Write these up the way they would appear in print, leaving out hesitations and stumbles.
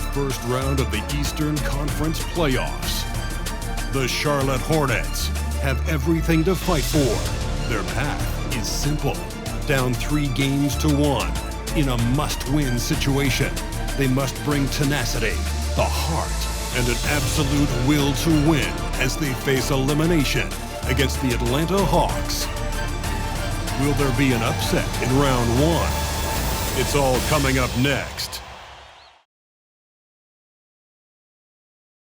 first round of the Eastern Conference playoffs. The Charlotte Hornets have everything to fight for. Their path is simple. Down 3 games to 1 in a must-win situation. They must bring tenacity, the heart, and an absolute will to win as they face elimination against the Atlanta Hawks. Will there be an upset in round 1? It's all coming up next.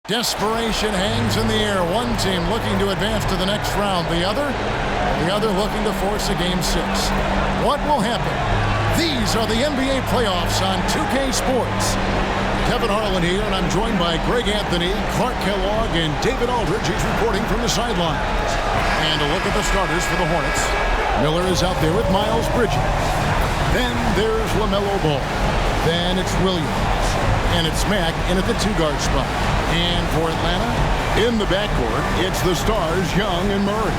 Desperation hangs in the air. One team looking to advance to the next round. The other looking to force a Game 6. What will happen? These are the NBA playoffs on 2K Sports. Kevin Harlan here, and I'm joined by Greg Anthony, Clark Kellogg, and David Aldridge. He's reporting from the sidelines. And a look at the starters for the Hornets. Miller is out there with Miles Bridges. Then there's LaMelo Ball. Then it's Williams. And it's Mack in at the 2-guard spot. And for Atlanta, in the backcourt, it's the stars Young and Murray.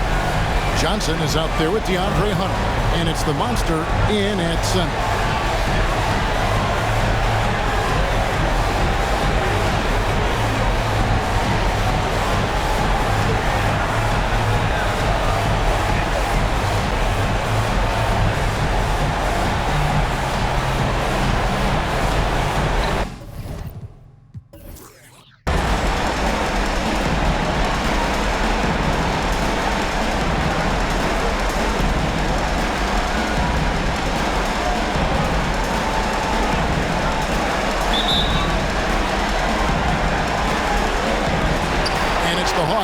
Johnson is out there with DeAndre Hunter. And it's the monster in at center.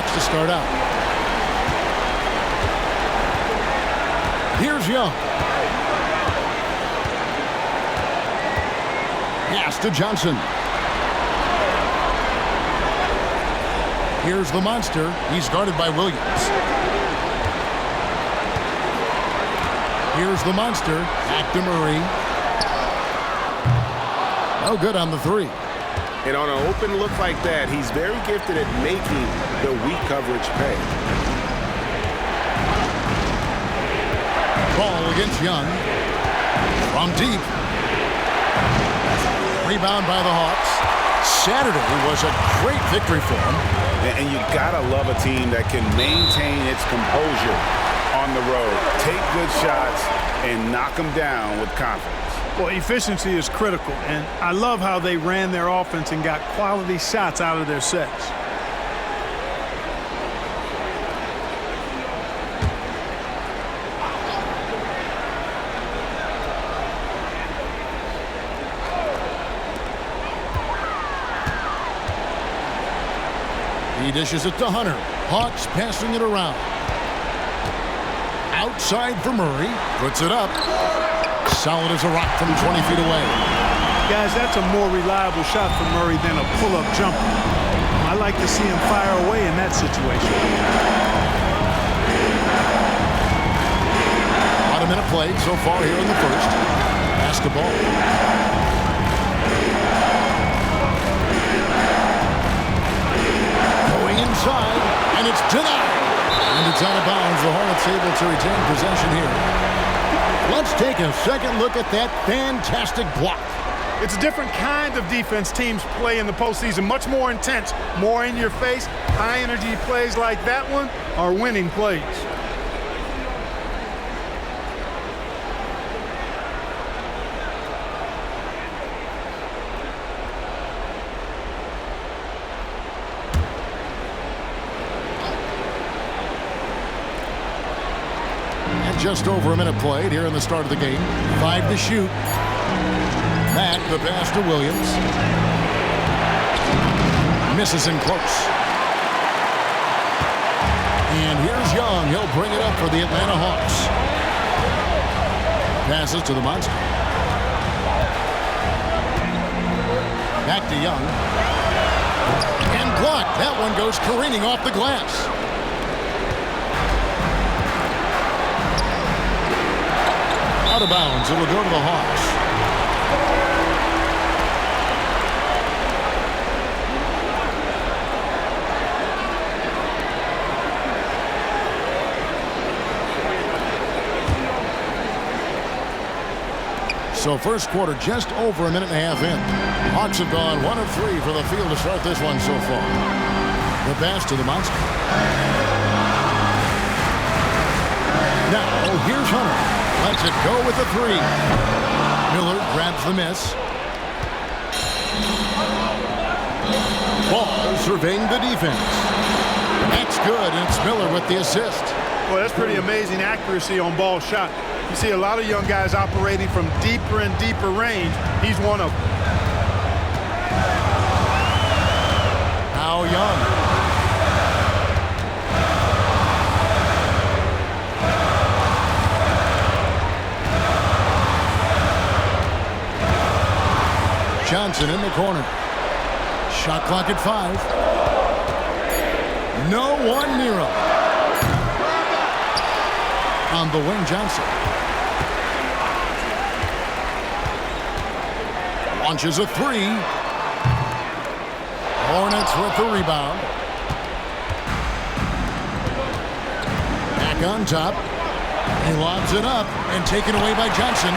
To start out. Here's Young. Pass to Johnson. Here's the monster. He's guarded by Williams. Here's the monster. Back to Murray. No good on the 3. And on an open look like that, he's very gifted at making the weak coverage pay. Ball against Young. From deep. Rebound by the Hawks. Saturday was a great victory for him. And you gotta love a team that can maintain its composure on the road. Take good shots and knock them down with confidence. Well, efficiency is critical, and I love how they ran their offense and got quality shots out of their sets. He dishes it to Hunter. Hawks passing it around. Outside for Murray. Puts it up. Solid as a rock from 20 feet away. Guys, that's a more reliable shot for Murray than a pull-up jumper. I like to see him fire away in that situation. About a minute played so far here in the first. Basketball. Going inside, and it's denied. And it's out of bounds. The Hornets able to retain possession here. Let's take a second look at that fantastic block. It's a different kind of defense teams play in the postseason. Much more intense, more in your face. High-energy plays like that one are winning plays. Just over a minute played here in the start of the game. 5 to shoot. Mack, the pass to Williams. Misses in close. And here's Young. He'll bring it up for the Atlanta Hawks. Passes to the monster. Back to Young. And blocked. That one goes careening off the glass. Out of bounds. It'll go to the Hawks. So first quarter just over a minute and a half in. Hawks have gone 1 of 3 for the field to start this one so far. The pass to the Monster. Now here's Hunter. Lets it go with the 3. Miller grabs the miss. Ball surveying the defense. That's good, and it's Miller with the assist. Well, that's pretty amazing accuracy on ball shot. You see a lot of young guys operating from deeper and deeper range. He's one of them. Now Young. Johnson in the corner. Shot clock at 5. No one near him. On the wing, Johnson. Launches a 3. Hornets with the rebound. Back on top. He lobs it up and taken away by Johnson.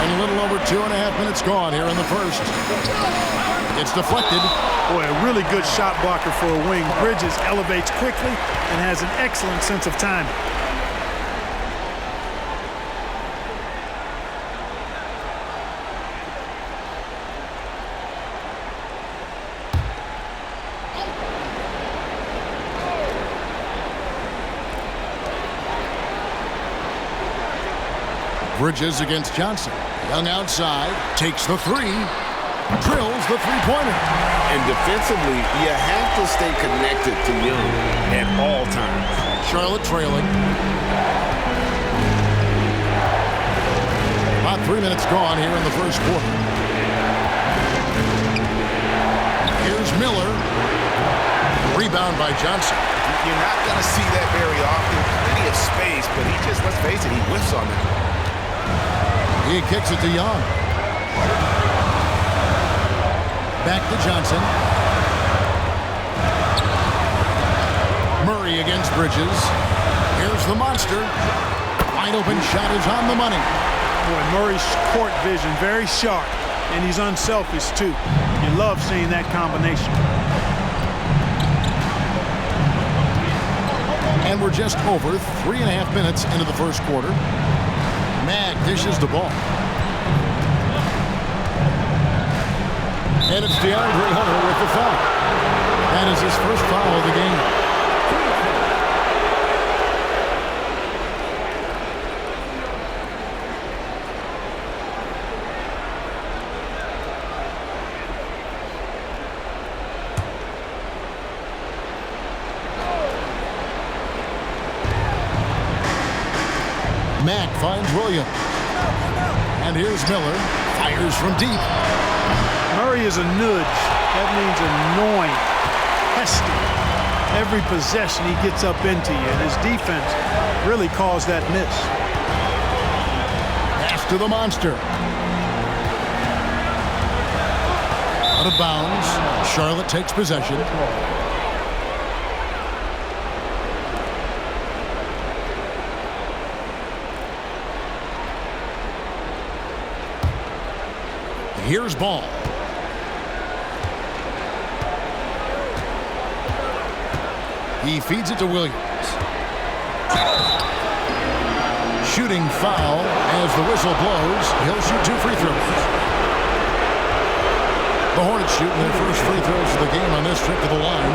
And a little over 2.5 minutes gone here in the first. It's deflected. Boy, a really good shot blocker for a wing. Bridges elevates quickly and has an excellent sense of timing. Bridges against Johnson. Young outside. Takes the 3. Drills the three-pointer. And defensively, you have to stay connected to Young at all times. Charlotte trailing. About 3 minutes gone here in the first quarter. Here's Miller. Rebound by Johnson. You're not going to see that very often. Plenty of space, but he just, let's face it, he whiffs on that. He kicks it to Young. Back to Johnson. Murray against Bridges. Here's the Monster. Wide open shot is on the money. Boy, Murray's court vision very sharp, and he's unselfish too. You love seeing that combination. And we're just over 3.5 minutes into the first quarter. Mag dishes the ball. And it's DeAndre Hunter with the foul. That is his first foul of the game. Mack finds Williams. And here's Miller. Fires from deep. Murray is a nudge. That means annoying, pesky. Every possession he gets up into you, and his defense really caused that miss. Pass to the Monster. Out of bounds. Charlotte takes possession. Here's Ball. He feeds it to Williams. Shooting foul as the whistle blows. He'll shoot 2 free throws. The Hornets shooting their first free throws of the game on this trip to the line.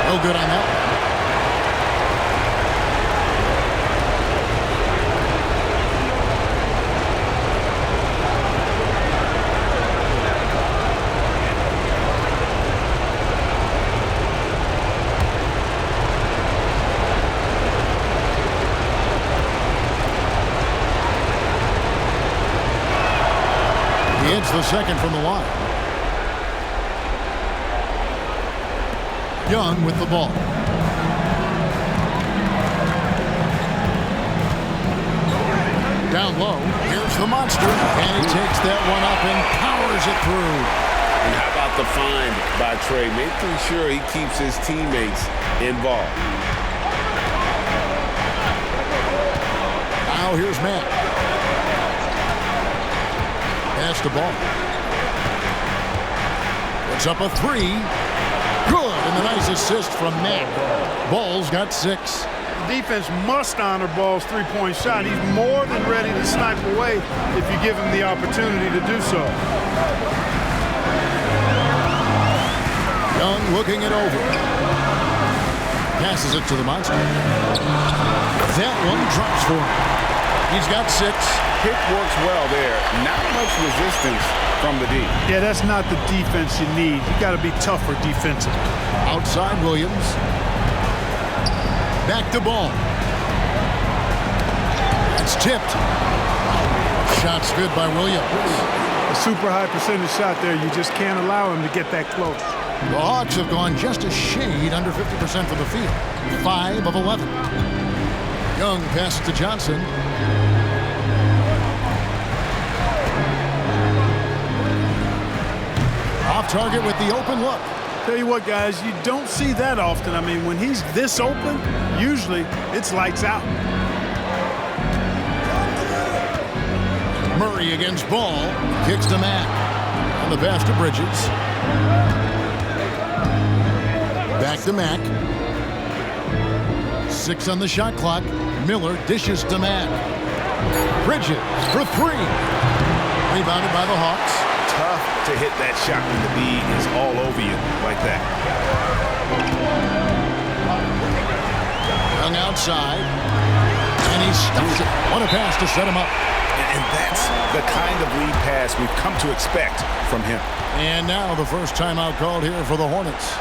No good on that. He hits the second from the line. Young with the ball. Down low. Here's the monster. And he takes that one up and powers it through. And how about the find by Trey, making sure he keeps his teammates involved. Now here's Matt. Pass the ball. Puts up a three. Good, and a nice assist from Matt. Ball's got 6. Defense must honor Ball's three-point shot. He's more than ready to snipe away if you give him the opportunity to do so. Young looking it over. Passes it to the monster. That one drops for him. He's got 6. Pick works well there. Not much resistance from the D. Yeah, that's not the defense you need. You got to be tougher defensively. Outside Williams. Back to Ball. It's tipped. Shot's good by Williams. A super high percentage shot there. You just can't allow him to get that close. The Hawks have gone just a shade under 50% from the field. 5 of 11. Young passes to Johnson. Off target with the open look. Tell you what, guys, you don't see that often. I mean, when he's this open, usually it's lights out. Murray against Ball. Kicks to Mack. On the pass to Bridges. Back to Mack. 6 on the shot clock. Miller dishes to Mack. Bridges for 3. Rebounded by the Hawks. Tough to hit that shot when the D is all over you like that. Young outside. And he stuffs it. What a pass to set him up. And that's the kind of lead pass we've come to expect from him. And now the first timeout called here for the Hornets.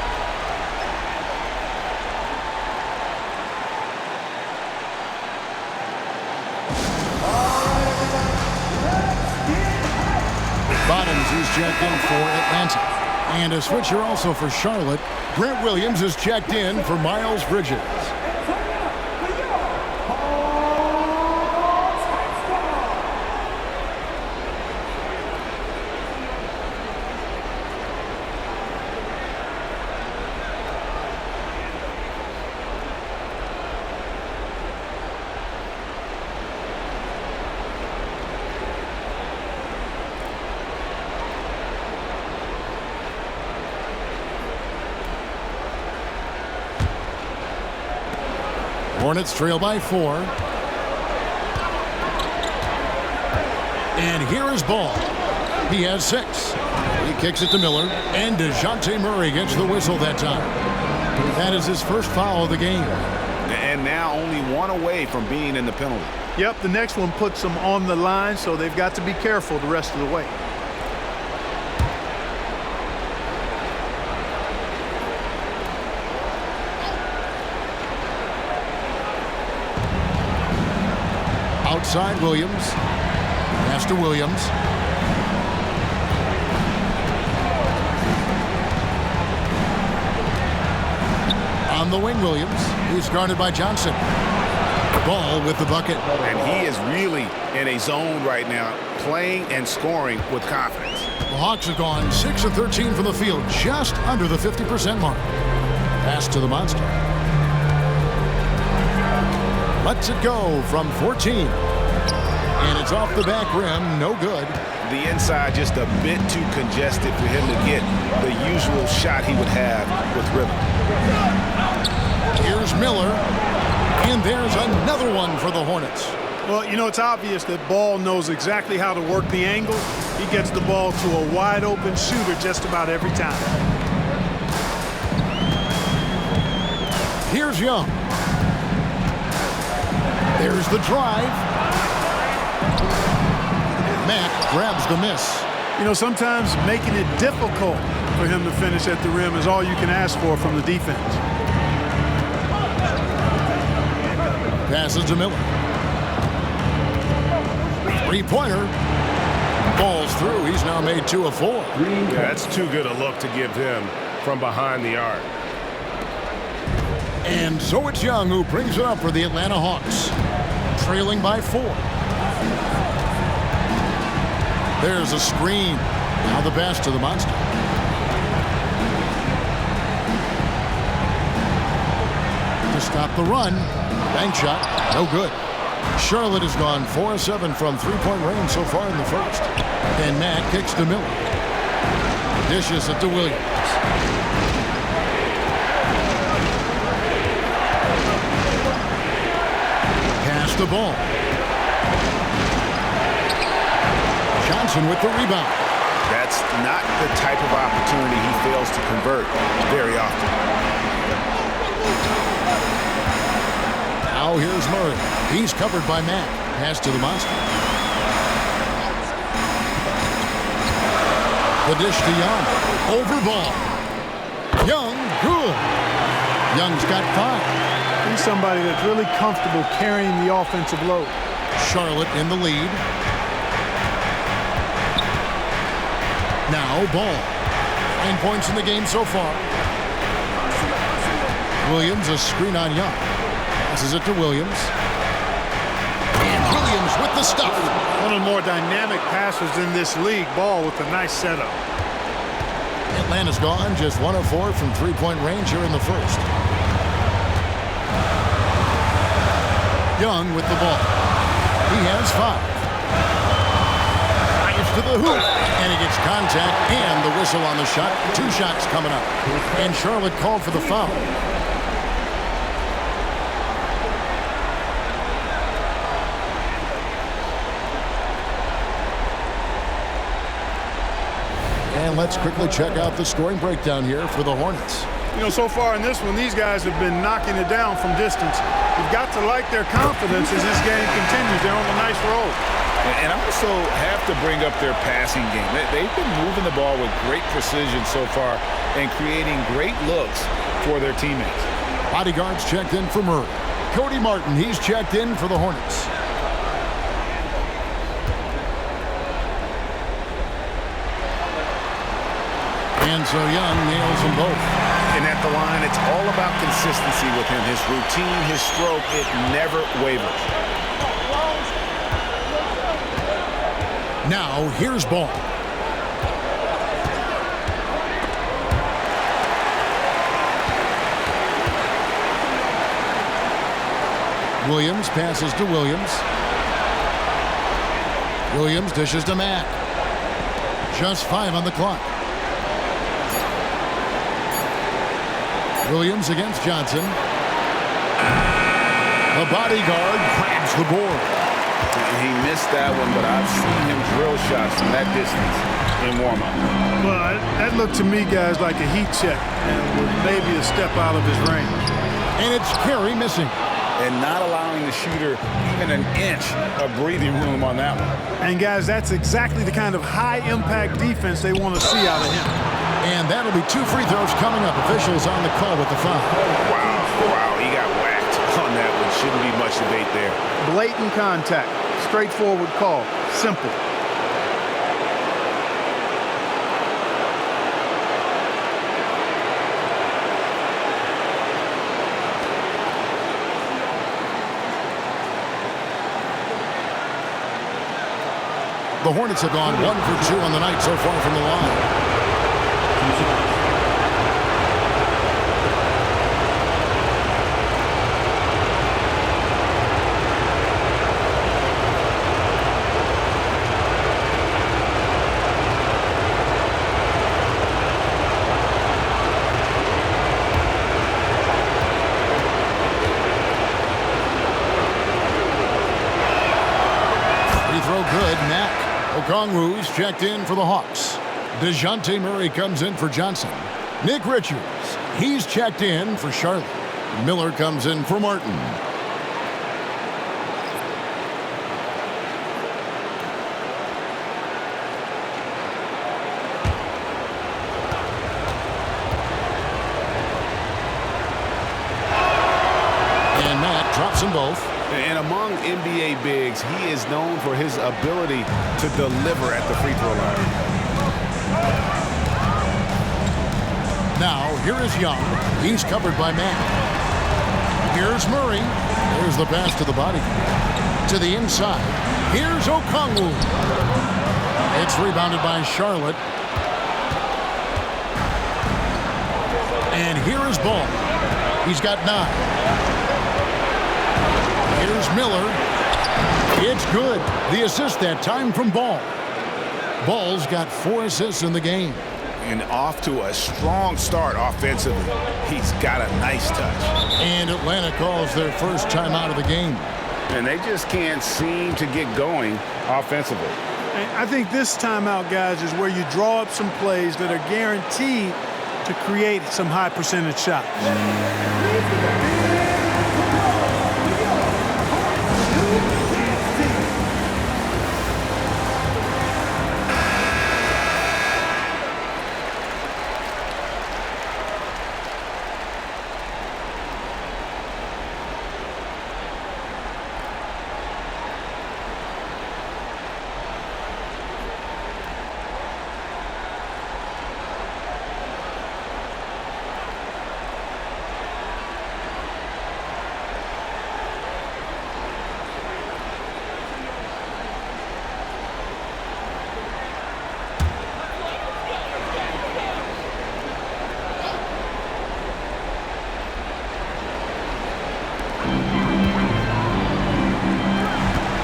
Bottoms is checked in for Atlanta. And a switcher also for Charlotte. Grant Williams is checked in for Miles Bridges. Hornets trail by 4. And here is Ball. He has 6. He kicks it to Miller. And DeJounte Murray gets the whistle that time. That is his first foul of the game. And now only 1 away from being in the penalty. Yep, the next one puts them on the line, so they've got to be careful the rest of the way. Outside Williams. Pass to Williams. On the wing, Williams. He's guarded by Johnson. Ball with the bucket. And he is really in a zone right now, playing and scoring with confidence. The Hawks have gone 6 of 13 from the field, just under the 50% mark. Pass to the monster. Lets it go from 14. And it's off the back rim, no good. The inside just a bit too congested for him to get the usual shot he would have with rhythm. Here's Miller. And there's another one for the Hornets. Well, you know, it's obvious that Ball knows exactly how to work the angle. He gets the ball to a wide-open shooter just about every time. Here's Young. There's the drive. Mack grabs the miss. You know, sometimes making it difficult for him to finish at the rim is all you can ask for from the defense. Passes to Miller. Three-pointer. Falls through. He's now made 2 of 4. Yeah, that's too good a look to give him from behind the arc. And so it's Young who brings it up for the Atlanta Hawks. Trailing by 4. There's a screen. Now the pass to the monster. To stop the run. Bank shot. No good. Charlotte has gone 4-7 from three-point range so far in the first. And Matt kicks to Miller. Dishes it to Williams. Pass the ball. Johnson with the rebound. That's not the type of opportunity he fails to convert very often. Now here's Murray. He's covered by Matt. Pass to the monster. The dish to Young. Over ball. Young, good. Young's got 5. He's somebody that's really comfortable carrying the offensive load. Charlotte in the lead. Now ball. 9 points in the game so far. Williams a screen on Young. Passes it to Williams. And Williams with the stuff. One of the more dynamic passers in this league. Ball with a nice setup. Atlanta's gone just 1 of 4 from three-point range here in the first. Young with the ball. He has 5. Drives to the hoop. And he gets contact and the whistle on the shot. 2 shots coming up. And Charlotte called for the foul. And let's quickly check out the scoring breakdown here for the Hornets. You know, so far in this one, these guys have been knocking it down from distance. You've got to like their confidence as this game continues. They're on a nice roll. And I also have to bring up their passing game. They've been moving the ball with great precision so far and creating great looks for their teammates. Bodyguards checked in for Murray. Cody Martin, he's checked in for the Hornets. And so Young nails them both. And at the line, it's all about consistency with him. His routine, his stroke, it never wavers. Now, here's ball. Williams passes to Williams. Williams dishes to Mack. Just 5 on the clock. Williams against Johnson. The bodyguard grabs the board. He missed that one, but I've seen him drill shots from that distance in warm-up. Well, that looked to me, guys, like a heat check and was maybe a step out of his range. And it's Carey missing. And not allowing the shooter even an inch of breathing room on that one. And, guys, that's exactly the kind of high-impact defense they want to see out of him. And that'll be 2 free throws coming up. Officials on the call with the foul. Wow, he got whacked on that one. Shouldn't be much debate there. Blatant contact. Straightforward call. Simple. The Hornets have gone 1 for 2 on the night so far from the line. Free throw good, Mack. Okongwu's checked in for the Hawks. DeJounte Murray comes in for Johnson. Nick Richards, he's checked in for Charlotte. Miller comes in for Martin. And Matt drops them both. And among NBA bigs, he is known for his ability to deliver at the free throw line. Now, here is Young. He's covered by Mack. Here's Murray. There's the pass to the body. To the inside. Here's Okongwu. It's rebounded by Charlotte. And here is Ball. He's got 9. Here's Miller. It's good. The assist that time from Ball. Ball's got 4 assists in the game. And off to a strong start offensively. He's got a nice touch. And Atlanta calls their first timeout of the game. And they just can't seem to get going offensively. I think this timeout, guys, is where you draw up some plays that are guaranteed to create some high percentage shots.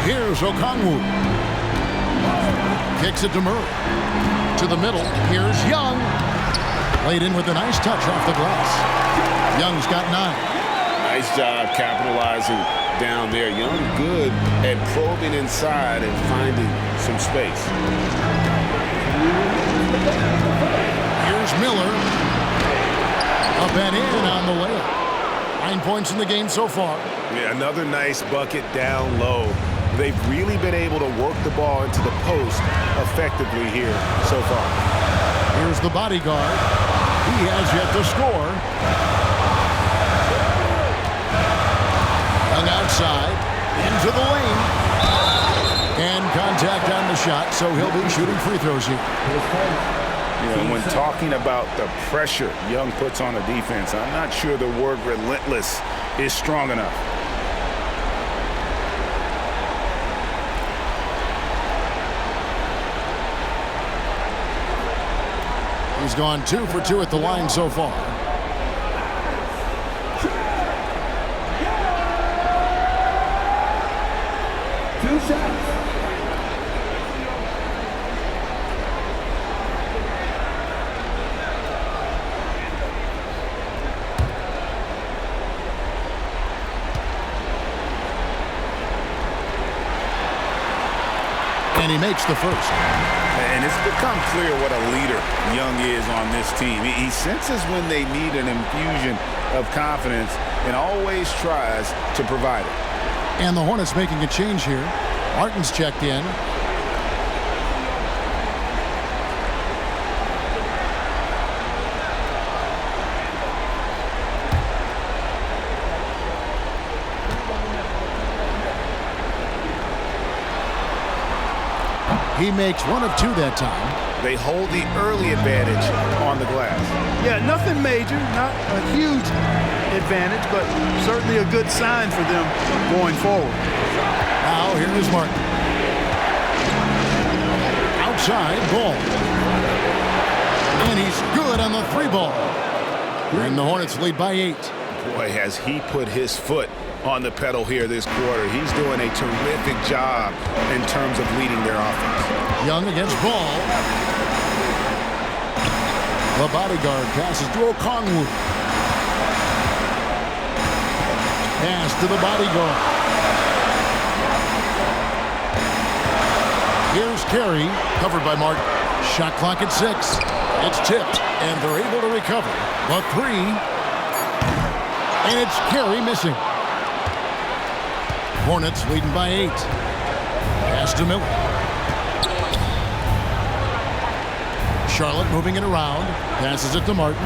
Here's Okongwu. Kicks it to Murray. To the middle. Here's Young. Laid in with a nice touch off the glass. Young's got 9. Nice job capitalizing down there. Young good at probing inside and finding some space. Here's Miller. Up and in on the layup. 9 points in the game so far. Yeah, another nice bucket down low. They've really been able to work the ball into the post effectively here so far. Here's the bodyguard. He has yet to score. Young outside. Into the lane. And contact on the shot, so he'll be shooting free throws here. You know, when talking about the pressure Young puts on the defense, I'm not sure the word relentless is strong enough. He's gone 2 for 2 at the line so far. Two shots. And he makes the first. And it's become clear what a leader Young is on this team. He senses when they need an infusion of confidence and always tries to provide it. And the Hornets making a change here. Martin's checked in. He makes 1 of 2 that time. They hold the early advantage on the glass. Yeah, nothing major, not a huge advantage, but certainly a good sign for them going forward. Now here is Martin. Outside Ball. And he's good on the 3 ball. And the Hornets lead by 8. Boy, has he put his foot on the pedal here this quarter. He's doing a terrific job in terms of leading their offense. Young against Ball. The bodyguard passes to Okongwu. Pass to the bodyguard. Here's Carey, covered by Martin. Shot clock at 6. It's tipped, and they're able to recover. The 3. And it's Carey missing. Hornets leading by 8. Pass to Miller. Charlotte moving it around. Passes it to Martin.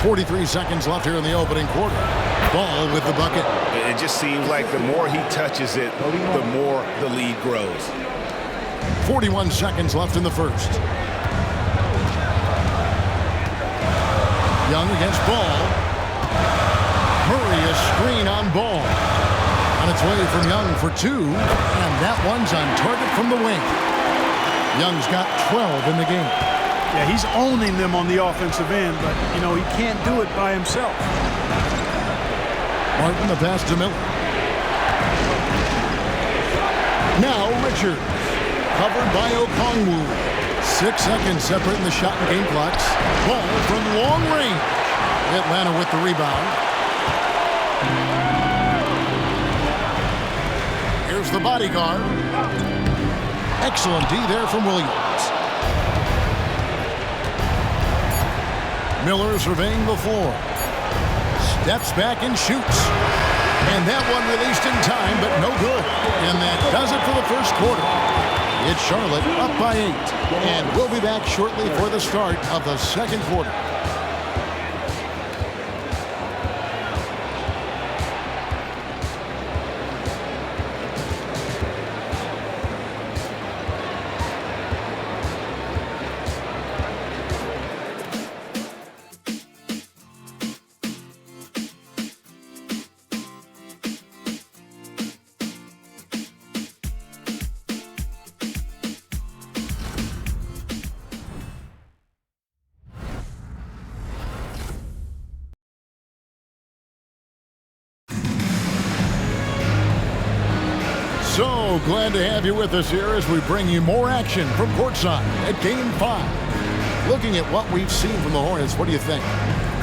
43 seconds left here in the opening quarter. Ball with the bucket. It just seems like the more he touches it, the more the lead grows. 41 seconds left in the first. Young against Ball. Murray a screen on Ball. its way from Young for 2, and that one's on target from the wing. Young's got 12 in the game. Yeah, he's owning them on the offensive end, but, you know, he can't do it by himself. Martin, the pass to Miller. Now Richards, covered by Okongwu. 6 seconds separating the shot and game clocks. Ball from long range. Atlanta with the rebound. Here's the bodyguard. Excellent D there from Williams. Miller surveying the floor. Steps back and shoots. And that one released in time, but no good. And that does it for the first quarter. It's Charlotte up by 8. And we'll be back shortly for the start of the second quarter. So glad to have you with us here as we bring you more action from courtside at Game 5. Looking at what we've seen from the Hornets, what do you think?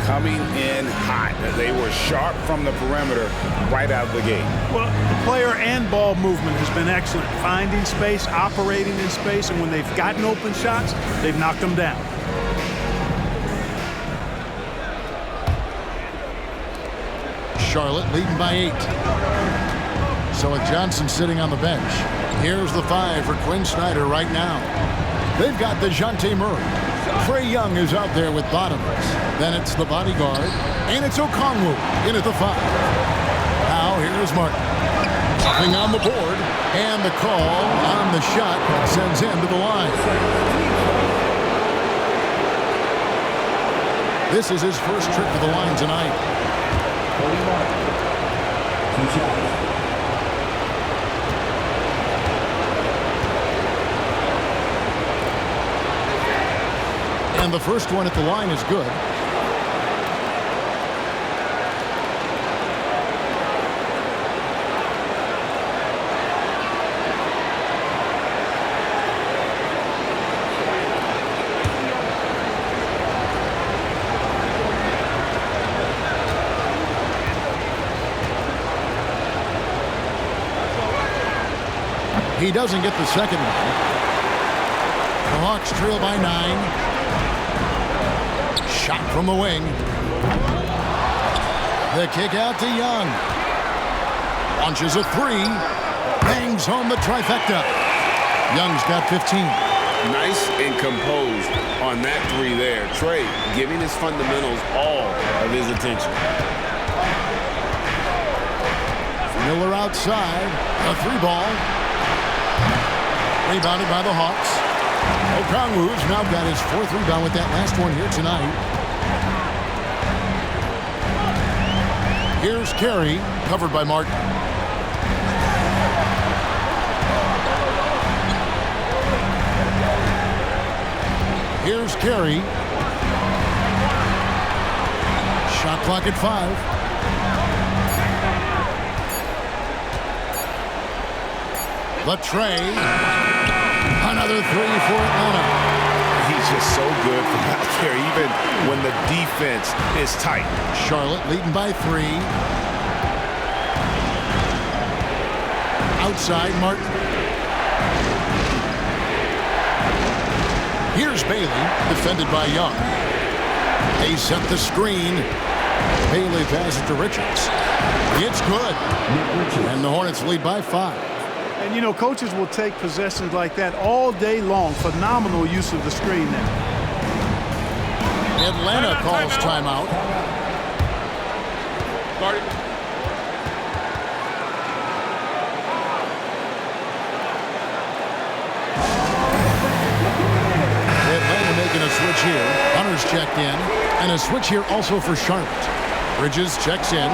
Coming in hot. They were sharp from the perimeter right out of the gate. Well, the player and ball movement has been excellent. Finding space, operating in space, and when they've gotten open shots, they've knocked them down. Charlotte leading by 8. So with Johnson sitting on the bench, here's the 5 for Quinn Snyder right now. They've got DeJounte Murray. Trae Young is out there with Bottoms. Then it's the bodyguard, and it's Okongwu in at the 5. Now here's Martin. Nothing on the board, and the call on the shot sends him to the line. This is his first trip to the line tonight. 2 shots. And the first one at the line is good. He doesn't get the second one. The Hawks trail by 9. Shot from the wing. The kick out to Young. Launches a 3. Bangs home the trifecta. Young's got 15. Nice and composed on that 3 there. Trae giving his fundamentals all of his attention. Miller outside. A 3 ball. Rebounded by the Hawks. Okongwu's now got his 4th rebound with that last one here tonight. Here's Carey, covered by Martin. Here's Carey. Shot clock at 5. The Trae. Another 3 for Atlanta. He's just so good from out there, even when the defense is tight. Charlotte leading by 3. Outside, Martin. Here's Bailey, defended by Young. They set the screen. Bailey passes to Richards. It's good. And the Hornets lead by 5. And, you know, coaches will take possessions like that all day long. Phenomenal use of the screen there. Atlanta calls timeout. Atlanta making a switch here. Hunter's checked in. And a switch here also for Charlotte. Bridges checks in.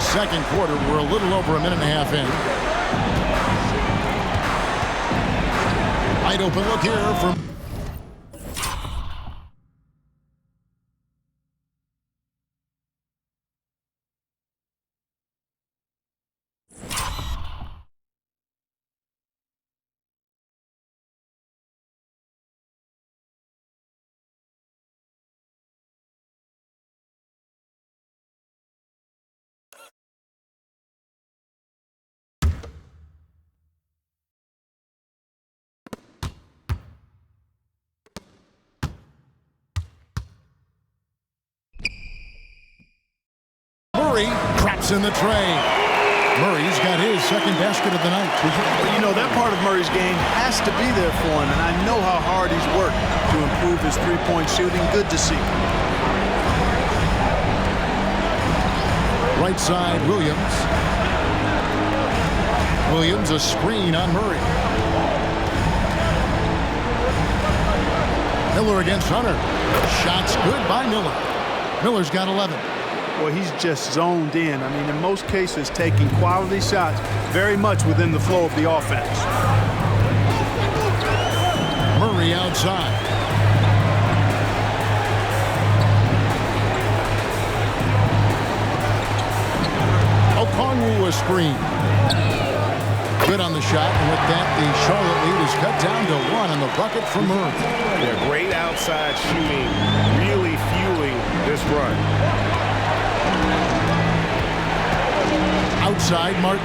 second quarter. We're a little over a minute and a half in. Wide open look here from Murray. Traps in the tray. Murray's got his second basket of the night. You know, that part of Murray's game has to be there for him, and I know how hard he's worked to improve his three-point shooting. Good to see. Right side, Williams. Williams, a screen on Murray. Miller against Hunter. Shots good by Miller. Miller's got 11. Well, he's just zoned in. I mean, in most cases, taking quality shots very much within the flow of the offense. Murray outside. Okongwu a screen. Good on the shot, and with that, the Charlotte lead is cut down to 1 on the bucket from Murray. Yeah, great outside shooting, really fueling this run. Outside, Martin.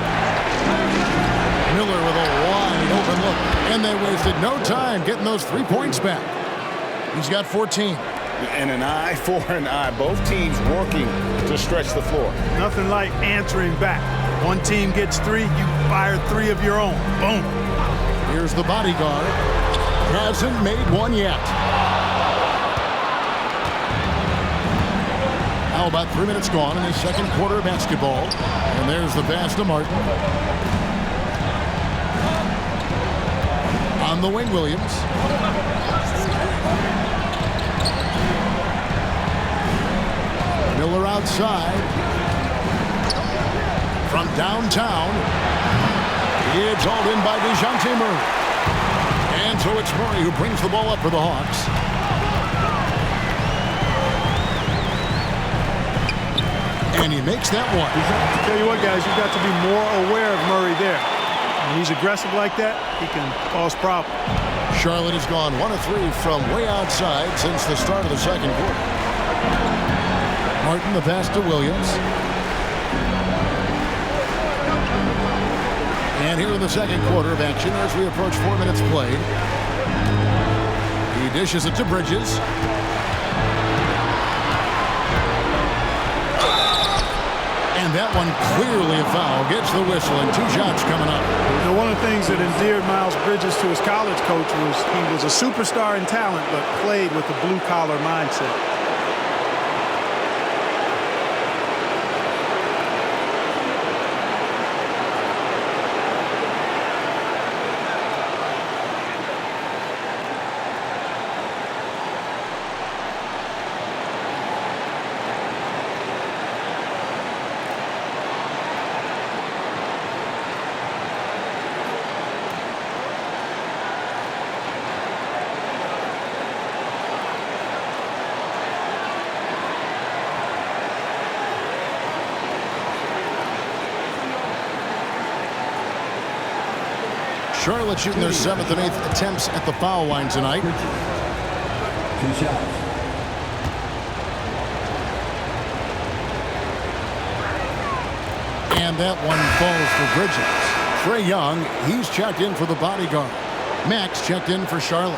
Miller with a wide open look. And they wasted no time getting those 3 points back. He's got 14. And an eye for an eye. Both teams working to stretch the floor. Nothing like answering back. One team gets 3, you fire 3 of your own. Boom. Here's the bodyguard. Hasn't made one yet. Now about 3 minutes gone in the second quarter of basketball. And there's the pass to Martin. On the wing, Williams. Miller outside. From downtown. It's hauled in by DeJounte Murray. And so it's Murray who brings the ball up for the Hawks. And he makes that one. Tell you what, guys, you've got to be more aware of Murray there. When he's aggressive like that, he can cause problems. Charlotte has gone 1 of 3 from way outside since the start of the second quarter. Martin, the pass to Williams. And here in the second quarter of action as we approach 4 minutes played. He dishes it to Bridges. And that one clearly a foul. Gets the whistle and 2 shots coming up. Now, one of the things that endeared Miles Bridges to his college coach was he was a superstar in talent but played with a blue-collar mindset. Charlotte shooting their 7th and 8th attempts at the foul line tonight. 2 shots. And that one falls for Bridges. Trae Young, he's checked in for the bodyguard. Max checked in for Charlotte.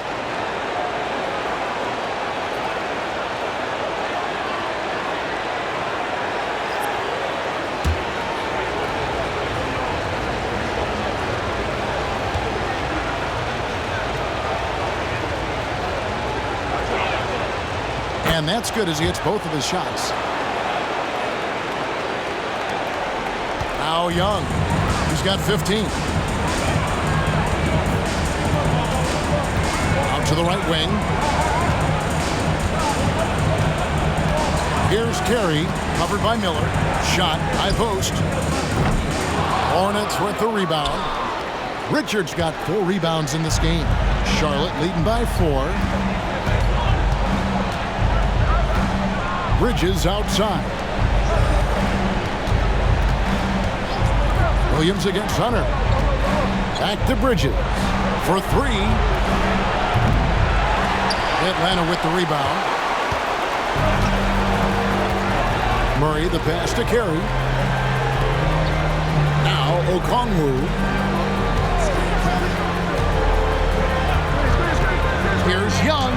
And that's good as he hits both of his shots. Now Young. He's got 15. Out to the right wing. Here's Carey, covered by Miller. Shot, high post. Hornets with the rebound. Richards got 4 rebounds in this game. Charlotte leading by 4. Bridges outside. Williams against Hunter. Back to Bridges for 3. Atlanta with the rebound. Murray the pass to Carey. Now Okongwu. Here's Young.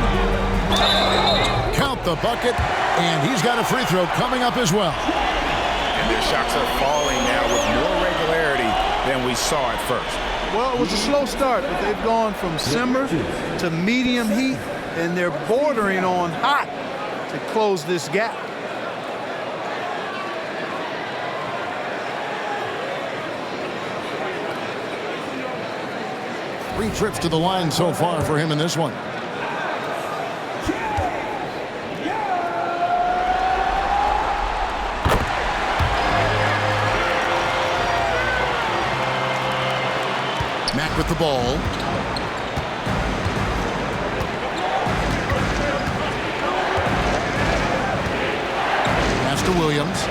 Count the bucket, and he's got a free throw coming up as well. And their shots are falling now with more regularity than we saw at first. Well, it was a slow start, but they've gone from simmer to medium heat, and they're bordering on hot to close this gap. Three trips to the line so far for him in this one. Mack with the ball. Pass to Williams.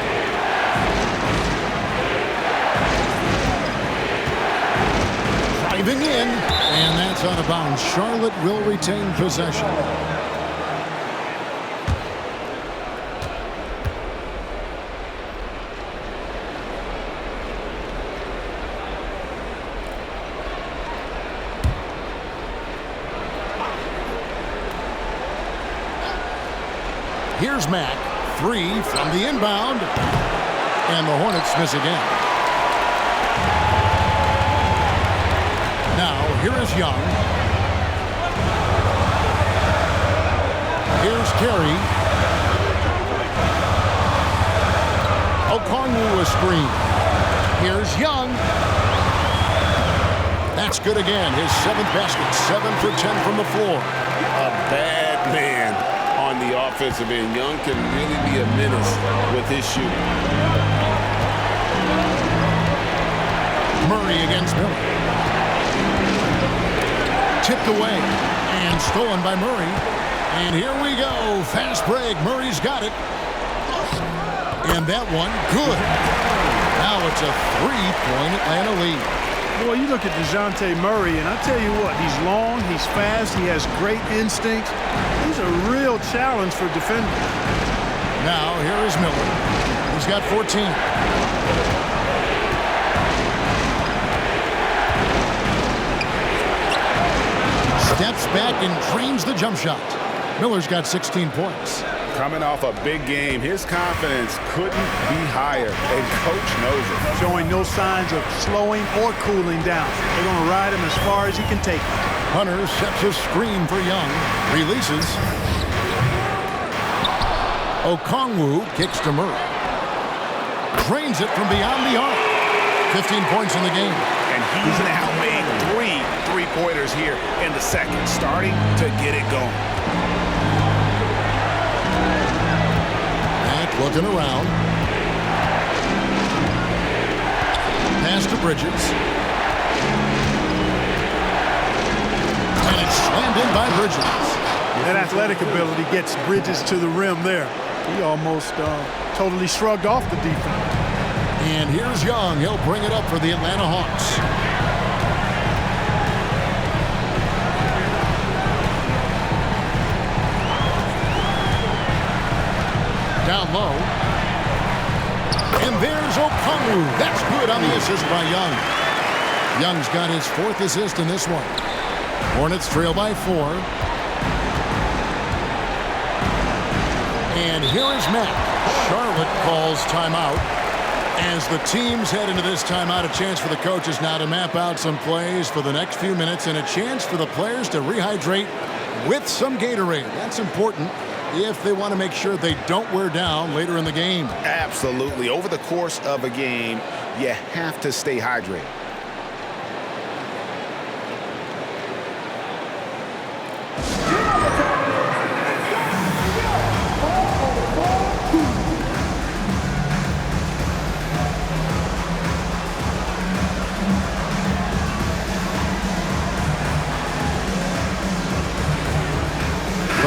Driving in, and that's out of bounds. Charlotte will retain possession. Here's Mack. 3 from the inbound. And the Hornets miss again. Now, here is Young. Here's Carey. Okongwu a screen. Here's Young. That's good again. His 7th basket. 7 for 10 from the floor. A bad man on the offensive end. Young can really be a menace with his shooting. Murray against Miller. Tipped away and stolen by Murray. And here we go. Fast break. Murray's got it. And that one, good. Now it's a 3-point Atlanta lead. Boy, you look at DeJounte Murray, and I tell you what, he's long, he's fast, he has great instincts. He's a real challenge for defenders. Now, here is Miller. He's got 14. Steps back and trains the jump shot. Miller's got 16 points. Coming off a big game, his confidence couldn't be higher, and coach knows it. Showing no signs of slowing or cooling down. They're going to ride him as far as he can take him. Hunter sets a screen for Young. Releases. Okongwu kicks to Murray. Drains it from beyond the arc. 15 points in the game. And he's now made 3 three-pointers here in the second, starting to get it going. Looking around. Pass to Bridges. And it's slammed in by Bridges. That athletic ability gets Bridges to the rim there. He almost totally shrugged off the defense. And here's Young. He'll bring it up for the Atlanta Hawks. Down low. And there's Okongwu. That's good on the assist by Young. Young's got his 4th assist in this one. Hornets trail by 4. And here is Mack. Charlotte calls timeout. As the teams head into this timeout, a chance for the coaches now to map out some plays for the next few minutes and a chance for the players to rehydrate with some Gatorade. That's important if they want to make sure they don't wear down later in the game. Absolutely. Over the course of a game, you have to stay hydrated.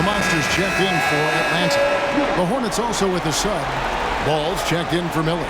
The Monsters checked in for Atlanta. The Hornets also with a sub. Ball's checked in for Miller.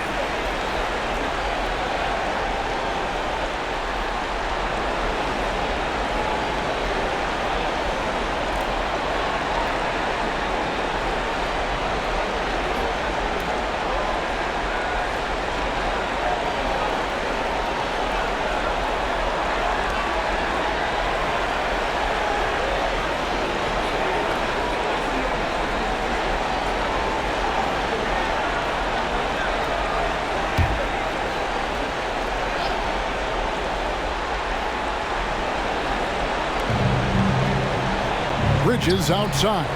Bridges outside.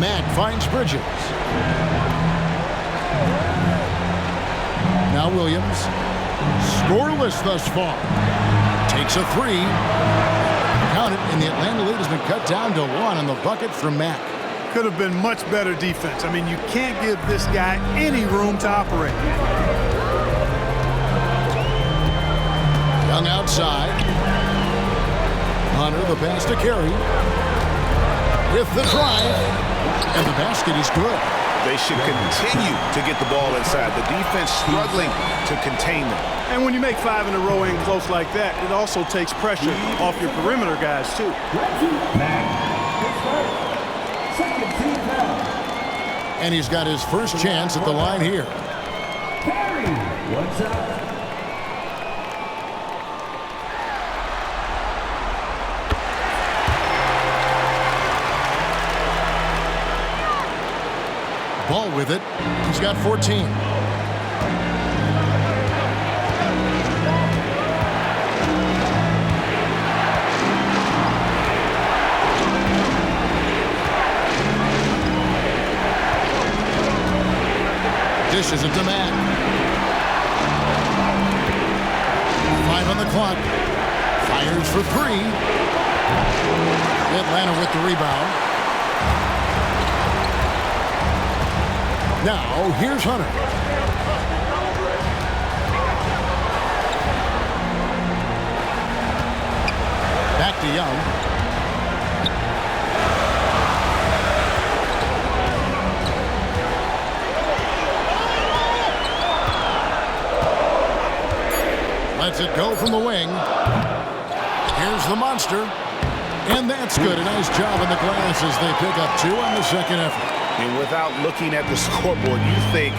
Mack finds Bridges. Now Williams. Scoreless thus far. Takes a three. Count it, and the Atlanta lead has been cut down to 1 on the bucket from Mack. Could have been much better defense. I mean, you can't give this guy any room to operate. Young outside. Hunter, the pass to Carey. With the drive. And the basket is good. They should continue to get the ball inside. The defense struggling to contain them. And when you make 5 in a row in close like that, it also takes pressure off your perimeter guys, too. And he's got his first chance at the line here. Carey, what's up? Ball with it. He's got 14. Dishes it to Mack. 5 on the clock. Fires for 3. Atlanta with the rebound. Now, here's Hunter. Back to Young. Lets it go from the wing. Here's the Monster. And that's good. A nice job on the glass as they pick up 2 on the second effort. And without looking at the scoreboard, you think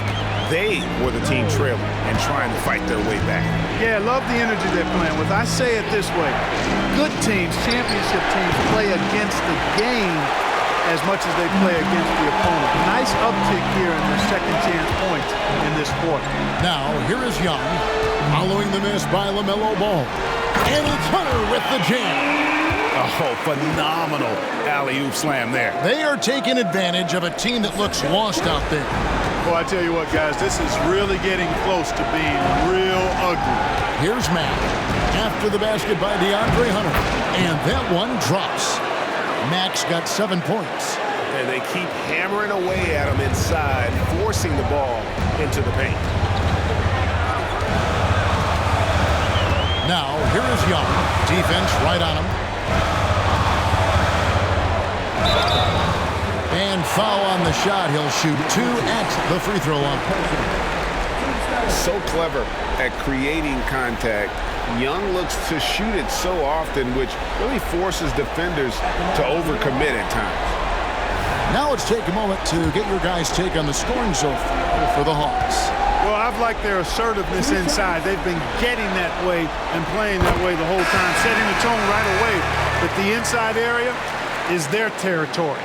they were the team trailing and trying to fight their way back. Yeah, I love the energy they're playing with. I say it this way. Good teams, championship teams, play against the game as much as they play against the opponent. Nice uptick here in their second chance points in this quarter. Now, here is Young, following the miss by LaMelo Ball. And it's Hunter with the jam. Oh, phenomenal alley-oop slam there. They are taking advantage of a team that looks lost out there. Well, I tell you what, guys, this is really getting close to being real ugly. Here's Mack after the basket by DeAndre Hunter. And that one drops. Mack's got 7 points. And they keep hammering away at him inside, forcing the ball into the paint. Now, here is Young. Defense right on him. And foul on the shot. He'll shoot 2 at the free throw line. So clever at creating contact. Young looks to shoot it so often, which really forces defenders to overcommit at times. Now let's take a moment to get your guys' take on the scoring so far for the Hawks. Well, I've liked their assertiveness inside. They've been getting that way and playing that way the whole time, setting the tone right away. But the inside area is their territory.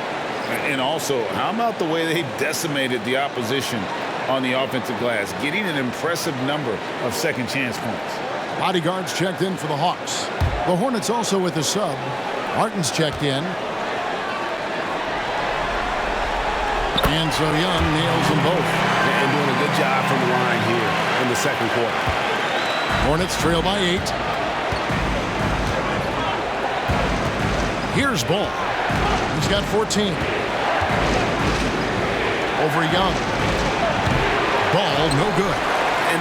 And also, how about the way they decimated the opposition on the offensive glass, getting an impressive number of second chance points. Bodyguards checked in for the Hawks. The Hornets also with a sub. Martin's checked in. And so Young nails them both. And doing a good job from the line here in the second quarter. Hornets trail by 8. Here's Ball. He's got 14. Over Young. Ball, no good.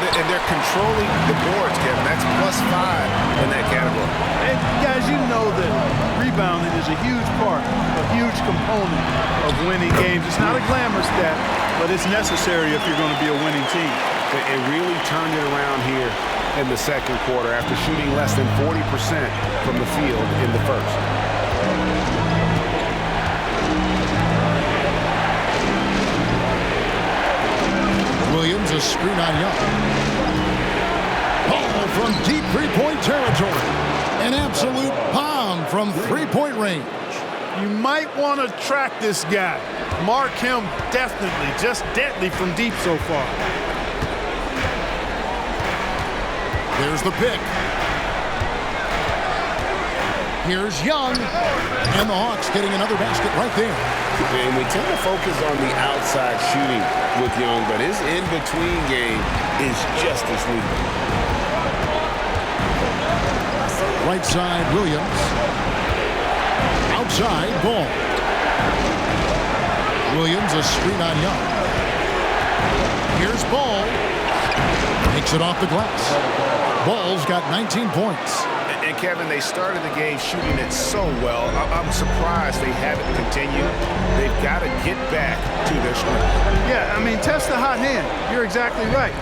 and they're controlling the boards, Kevin. That's +5 in that category. And guys, you know that rebounding is a huge part, a huge component of winning games. It's not a glamour stat, but it's necessary if you're going to be a winning team. It really turned it around here in the second quarter after shooting less than 40% from the field in the first. Williams, a screen on Young. Ball from deep three-point territory. An absolute bomb from three-point range. You might want to track this guy. Mark him definitely, just deadly from deep so far. There's the pick. Here's Young. And the Hawks getting another basket right there. And we tend to focus on the outside shooting with Young, but his in-between game is just as lethal. Right side, Williams. Outside, Ball. Williams, a screen on Young. Here's Ball. Takes it off the glass. Ball's got 19 points. And Kevin, they started the game shooting it so well. I'm surprised they haven't continued. They've got to get back to their strength. Yeah, I mean, test the hot hand. You're exactly right.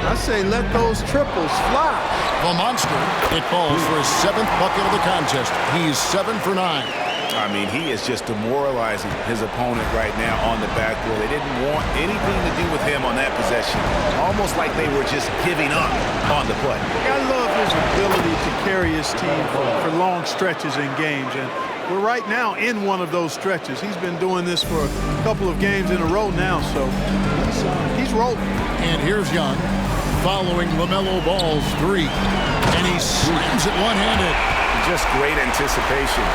I say let those triples fly. The monster, it falls for his 7th bucket of the contest. He's 7 for 9. I mean, he is just demoralizing his opponent right now on the backboard. They didn't want anything to do with him on that possession. Almost like they were just giving up on the play. I love his ability to carry his team for long stretches in games. And we're right now in one of those stretches. He's been doing this for a couple of games in a row now, so he's rolling. And here's Young following LaMelo Ball's 3. And he slams it one-handed. Just great anticipation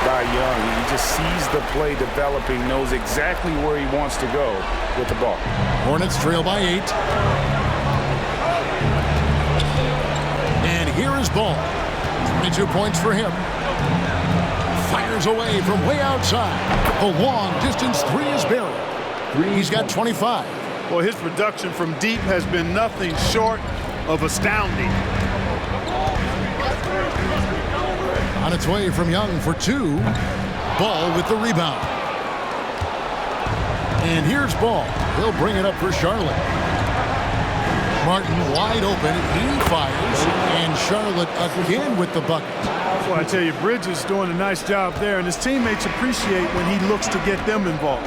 by Young. He just sees the play developing, knows exactly where he wants to go with the ball. Hornets trail by 8. And here is Ball. 22 points for him. Fires away from way outside. A long-distance 3 is buried. He's got 25. Well, his production from deep has been nothing short of astounding. On its way from Young for 2. Ball with the rebound. And here's Ball. He'll bring it up for Charlotte. Martin wide open. He fires. And Charlotte again with the bucket. Well, I tell you, Bridges doing a nice job there, and his teammates appreciate when he looks to get them involved.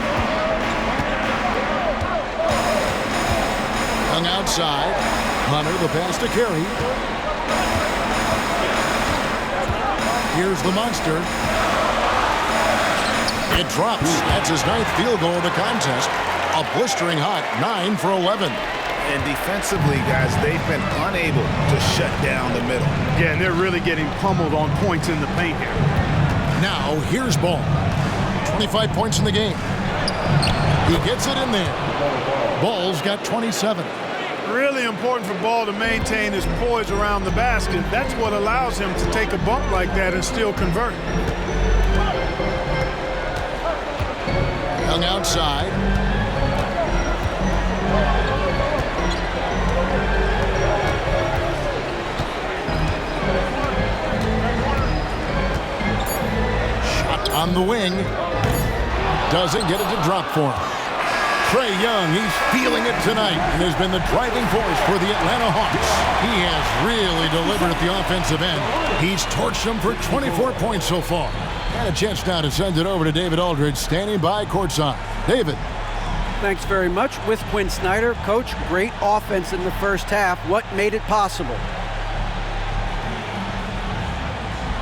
Young outside. Hunter the pass to Carey. Here's the monster. It drops. That's his 9th field goal of the contest. A blistering hot 9 for 11. And defensively, guys, they've been unable to shut down the middle. Yeah, and they're really getting pummeled on points in the paint here. Now, here's Ball. 25 points in the game. He gets it in there. Ball's got 27. Really important for Ball to maintain his poise around the basket. That's what allows him to take a bump like that and still convert. Young outside. Shot on the wing. Doesn't get it to drop for him. Trae Young, he's feeling it tonight and has been the driving force for the Atlanta Hawks. He has really delivered at the offensive end. He's torched them for 24 points so far. And a chance now to send it over to David Aldridge, standing by courtside. David. Thanks very much. With Quinn Snyder. Coach, great offense in the first half. What made it possible?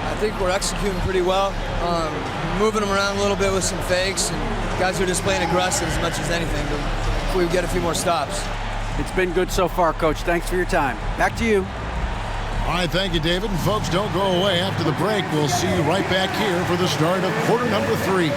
I think we're executing pretty well. Moving them around a little bit with some fakes, and guys are just playing aggressive as much as anything. But if we get a few more stops. It's been good so far, Coach. Thanks for your time. Back to you. All right, thank you, David. And folks, don't go away. After the break, we'll see you right back here for the start of quarter number 3.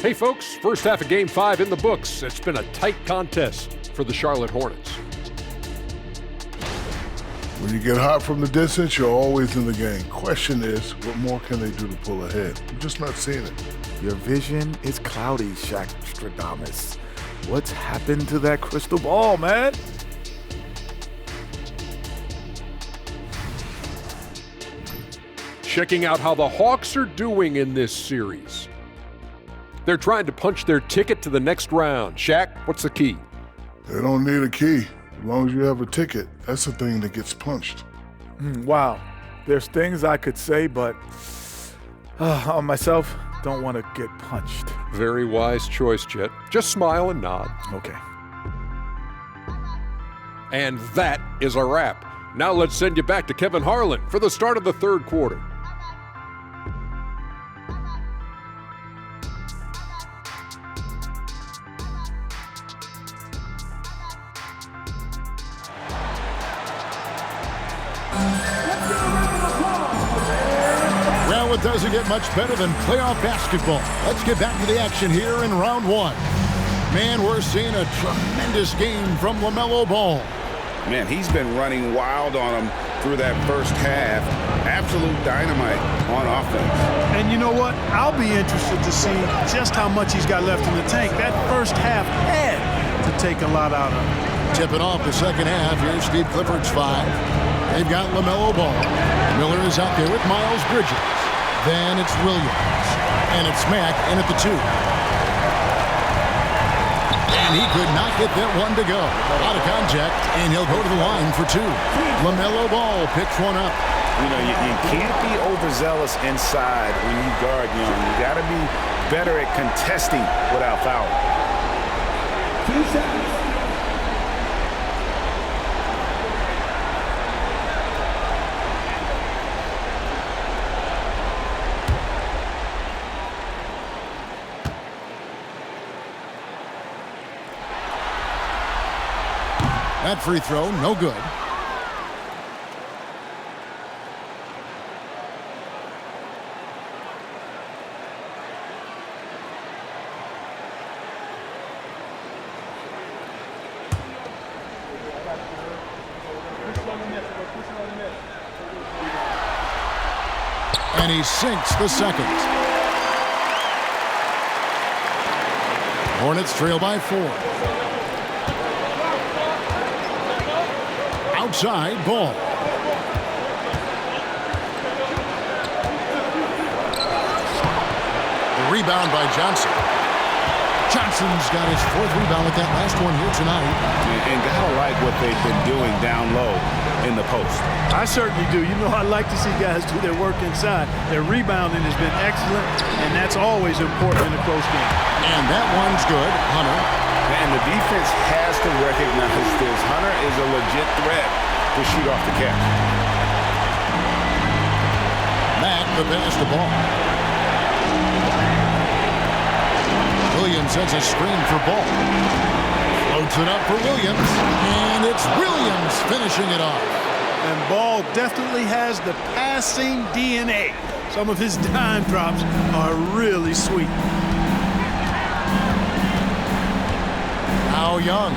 Hey folks, first half of Game 5 in the books. It's been a tight contest for the Charlotte Hornets. When you get hot from the distance, you're always in the game. Question is, what more can they do to pull ahead? I'm just not seeing it. Your vision is cloudy, Shaqstradamus. What's happened to that crystal ball, man? Checking out how the Hawks are doing in this series. They're trying to punch their ticket to the next round. Shaq, what's the key? They don't need a key. As long as you have a ticket, that's the thing that gets punched. Wow. There's things I could say, but on myself, don't want to get punched. Very wise choice, Chet. Just smile and nod. Okay. And that is a wrap. Now let's send you back to Kevin Harlan for the start of the third quarter. Well, it doesn't get much better than playoff basketball. Let's get back to the action here in round one. Man, we're seeing a tremendous game from LaMelo Ball. Man, he's been running wild on him through that first half. Absolute dynamite on offense. And you know what? I'll be interested to see just how much he's got left in the tank. That first half had to take a lot out of him. Tipping off the second half. Here's Steve Clifford's 5. They've got LaMelo Ball. Miller is out there with Miles Bridges. Then it's Williams. And it's Mack in at the 2. And he could not get that one to go. Out of contact, and he'll go to the line for 2. LaMelo Ball picks one up. You know, you can't be overzealous inside when you guard Young. You got to be better at contesting without fouling. 2 seconds. That free throw, no good. And he sinks the second. Hornets trail by 4. Outside Ball. The rebound by Johnson. Johnson's got his 4th rebound with that last one here tonight. And gotta like what they've been doing down low in the post. I certainly do. You know, I like to see guys do their work inside. Their rebounding has been excellent, and that's always important in a close game. And that one's good. Hunter. And the defense has to recognize this. Hunter is a legit threat to shoot off the catch. Mack the pass to Ball. Williams sends a screen for Ball. Floats it up for Williams. And it's Williams finishing it off. And Ball definitely has the passing DNA. Some of his dime drops are really sweet. Now Young.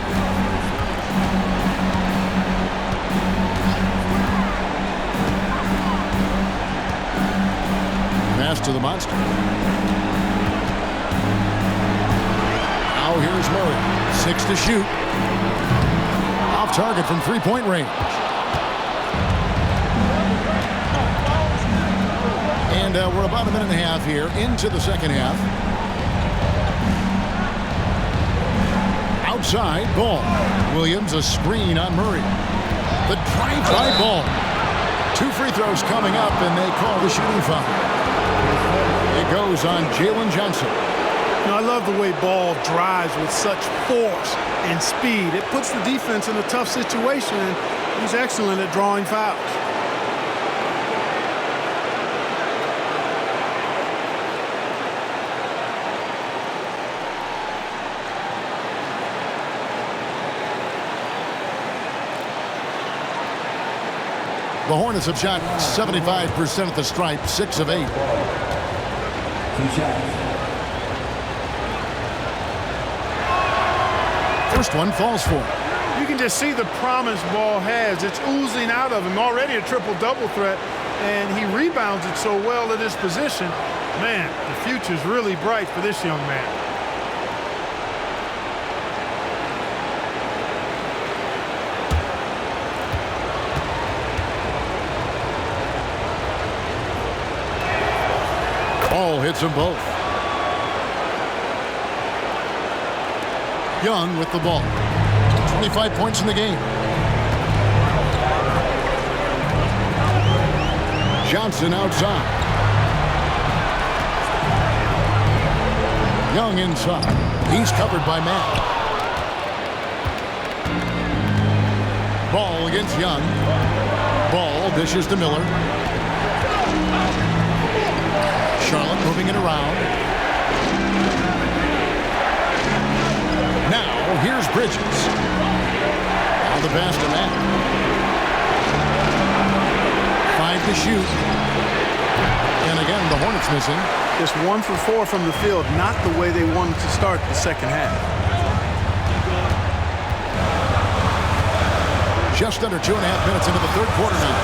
Pass to the monster. Now here's Murray. 6 to shoot. Off target from 3-point range. And we're about a minute and a half here into the second half. Outside Ball. Williams a screen on Murray. The drive by Ball. 2 free throws coming up, and they call the shooting foul. It goes on Jalen Johnson. You know, I love the way Ball drives with such force and speed. It puts the defense in a tough situation, and he's excellent at drawing fouls. The Hornets have shot 75% at the stripe, 6 of 8. 2 shots. First one falls for him. You can just see the promise Ball has. It's oozing out of him. Already a triple-double threat, and he rebounds it so well at his position. Man, the future's really bright for this young man. Ball hits them both. Young with the ball. 25 points in the game. Johnson outside. Young inside. He's covered by Matt. Ball against Young. Ball dishes to Miller. Charlotte moving it around. Now, here's Bridges. Now the pass to Matt. 5 to shoot. And again, the Hornets missing. Just 1 for 4 from the field, not the way they wanted to start the second half. Just under 2.5 minutes into the third quarter now.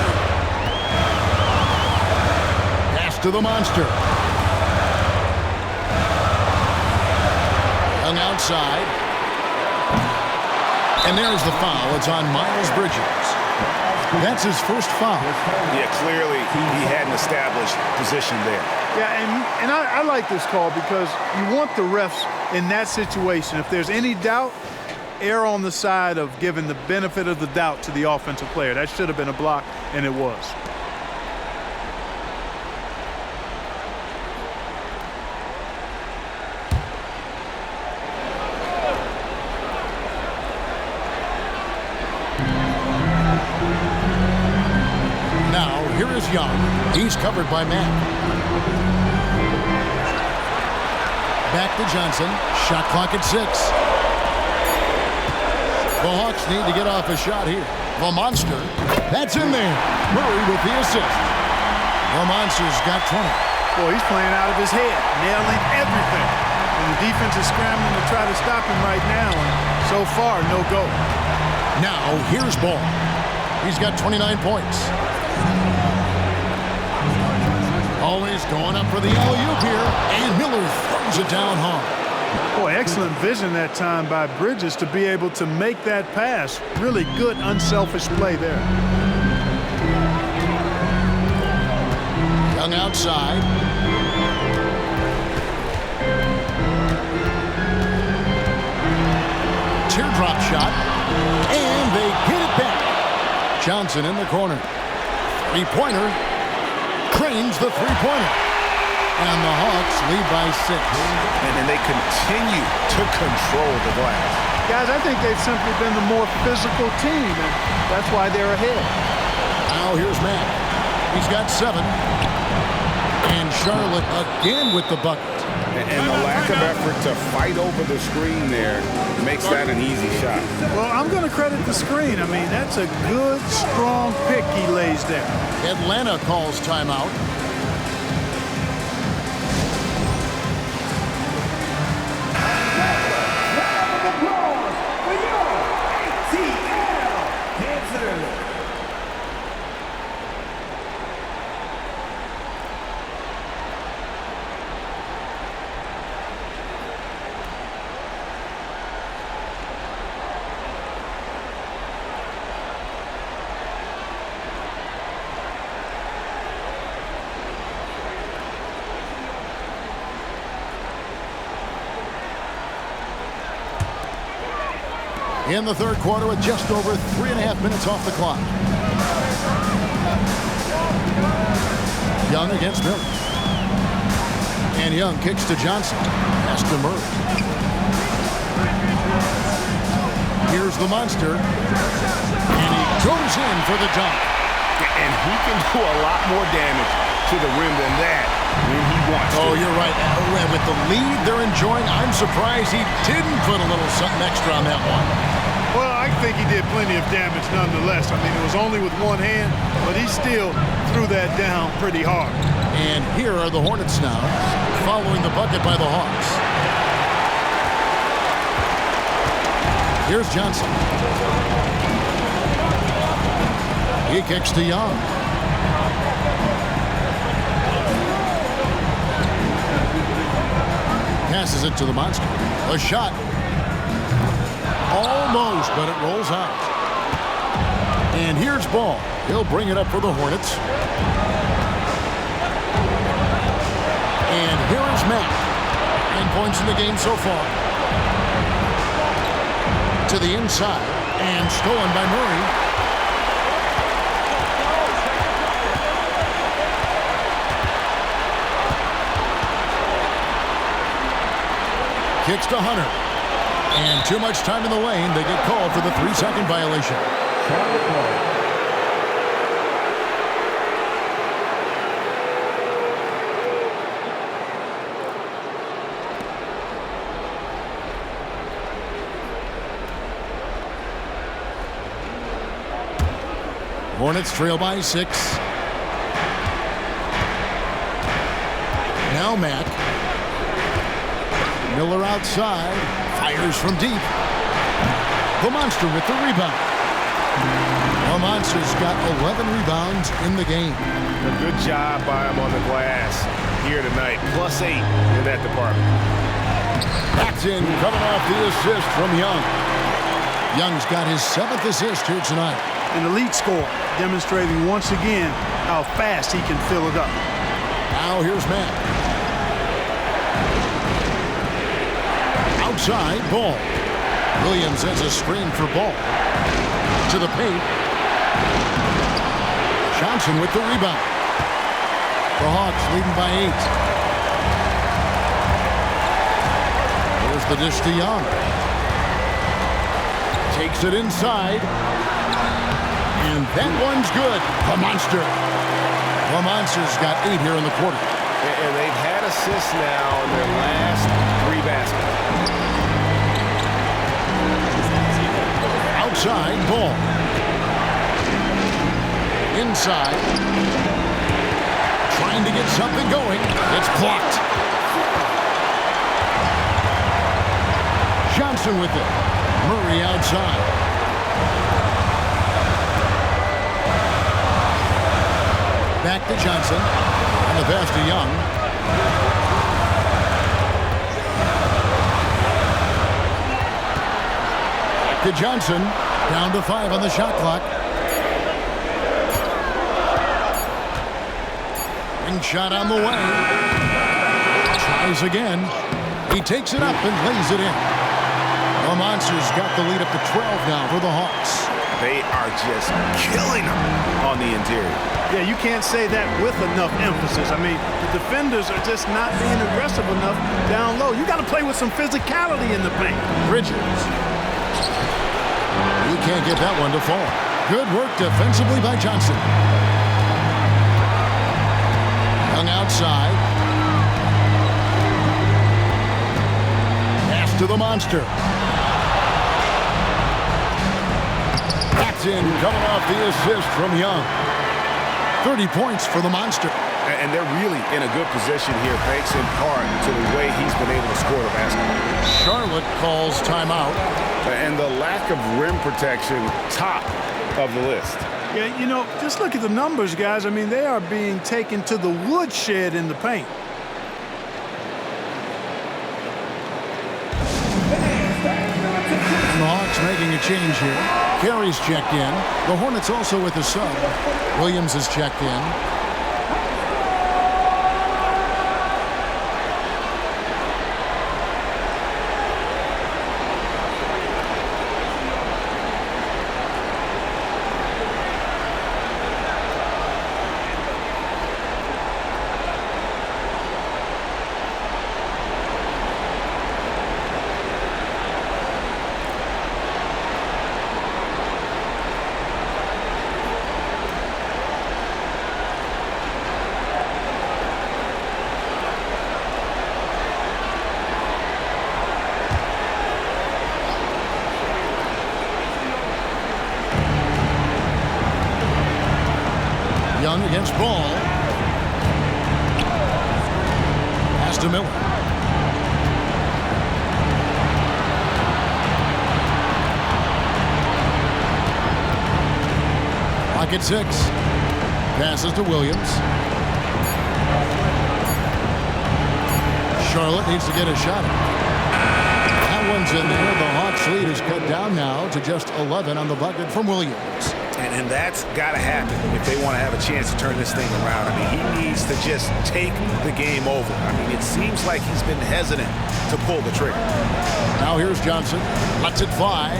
Pass to the monster. Young outside. And there's the foul. It's on Miles Bridges. That's his first foul. Yeah, clearly he hadn't established position there. Yeah, and I like this call because you want the refs in that situation. If there's any doubt, err on the side of giving the benefit of the doubt to the offensive player. That should have been a block, and it was. Here is Young. He's covered by Matt. Back to Johnson. Shot clock at 6. The Hawks need to get off a shot here. The monster. That's in there. Murray with the assist. The monster's got 20. Boy, he's playing out of his head, nailing everything. And the defense is scrambling to try to stop him right now. And so far, no go. Now, here's Ball. He's got 29 points. Always going up for the alley-oop here, and Miller throws it down hard. Boy, excellent vision that time by Bridges to be able to make that pass. Really good, unselfish play there. Young outside. Teardrop shot, and they get it back. Johnson in the corner. Three-pointer. Cranes the three-pointer. And the Hawks lead by 6. And they continue to control the glass. Guys, I think they've simply been the more physical team, and that's why they're ahead. Now here's Matt. He's got 7. And Charlotte again with the bucket. And the lack of effort to fight over the screen there makes that an easy shot. Well, I'm going to credit the screen. I mean, that's a good, strong pick he lays there. Atlanta calls timeout. In the third quarter with just over 3.5 minutes off the clock. Young against Miller. And Young kicks to Johnson. Pass to Murray. Here's the monster. And he goes in for the dunk. And he can do a lot more damage to the rim than that when he wants to. Oh, you're right. With the lead they're enjoying, I'm surprised he didn't put a little something extra on that one. Well, I think he did plenty of damage nonetheless. I mean, it was only with one hand, but he still threw that down pretty hard. And here are the Hornets now, following the bucket by the Hawks. Here's Johnson. He kicks to Young. Passes it to the monster. A shot. Almost, but it rolls out. And here's Ball. He'll bring it up for the Hornets. And here is Matt. 9 points in the game so far. To the inside. And stolen by Murray. Kicks to Hunter. And too much time in the lane. They get called for the 3-second violation. Hornets trail by 6. Now Mack. Miller outside. Fires from deep. The Monster with the rebound. The Monster's got 11 rebounds in the game. A good job by him on the glass here tonight. +8 in that department. That's in, coming off the assist from Young. Young's got his 7th assist here tonight. An elite score, demonstrating once again how fast he can fill it up. Now here's Matt. Outside, Ball. Williams has a screen for Ball. To the paint. Johnson with the rebound. The Hawks leading by 8. Here's the dish to Young. Takes it inside. And that one's good. The Monster. The Monster's got 8 here in the quarter. And they've had assists now in their last 3 baskets. Outside, Ball. Inside. Trying to get something going. It's blocked. Johnson with it. Murray outside. Back to Johnson. And the pass to Young. To Johnson. Down to 5 on the shot clock. Ring shot on the way. Tries again. He takes it up and lays it in. The Monsters got the lead up to 12 now for the Hawks. They are just killing them on the interior. Yeah, you can't say that with enough emphasis. I mean, the defenders are just not being aggressive enough down low. You got to play with some physicality in the paint. Bridges. He can't get that one to fall. Good work defensively by Johnson. Young outside. Pass to the Monster. That's in, coming off the assist from Young. 30 points for the Monster. And they're really in a good position here, thanks in part to the way he's been able to score the basketball. Charlotte calls timeout. And the lack of rim protection, top of the list. Yeah, you know, just look at the numbers, guys. I mean, they are being taken to the woodshed in the paint. The Hawks making a change here. Carey's checked in. The Hornets also with a sub. Williams is checked in. Young against Ball. Pass to Miller. Second 6. Passes to Williams. Charlotte needs to get a shot. That one's in there. The Hawks lead is cut down now to just 11 on the bucket from Williams. And that's got to happen if they want to have a chance to turn this thing around. I mean, he needs to just take the game over. I mean, it seems like he's been hesitant to pull the trigger. Now here's Johnson. Lets it fly.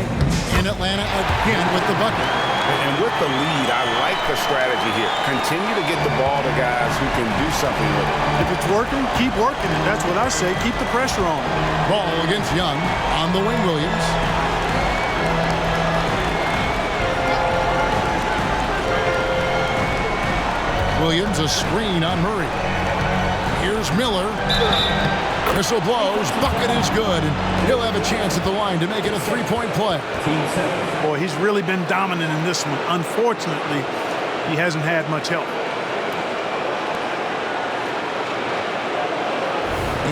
In Atlanta again with the bucket. And with the lead, I like the strategy here. Continue to get the ball to guys who can do something with it. If it's working, keep working, and that's what I say. Keep the pressure on. Ball against Young on the wing, Williams. Williams, a screen on Murray. Here's Miller. Whistle blows. Bucket is good. And he'll have a chance at the line to make it a 3-point play. Boy, he's really been dominant in this one. Unfortunately, he hasn't had much help.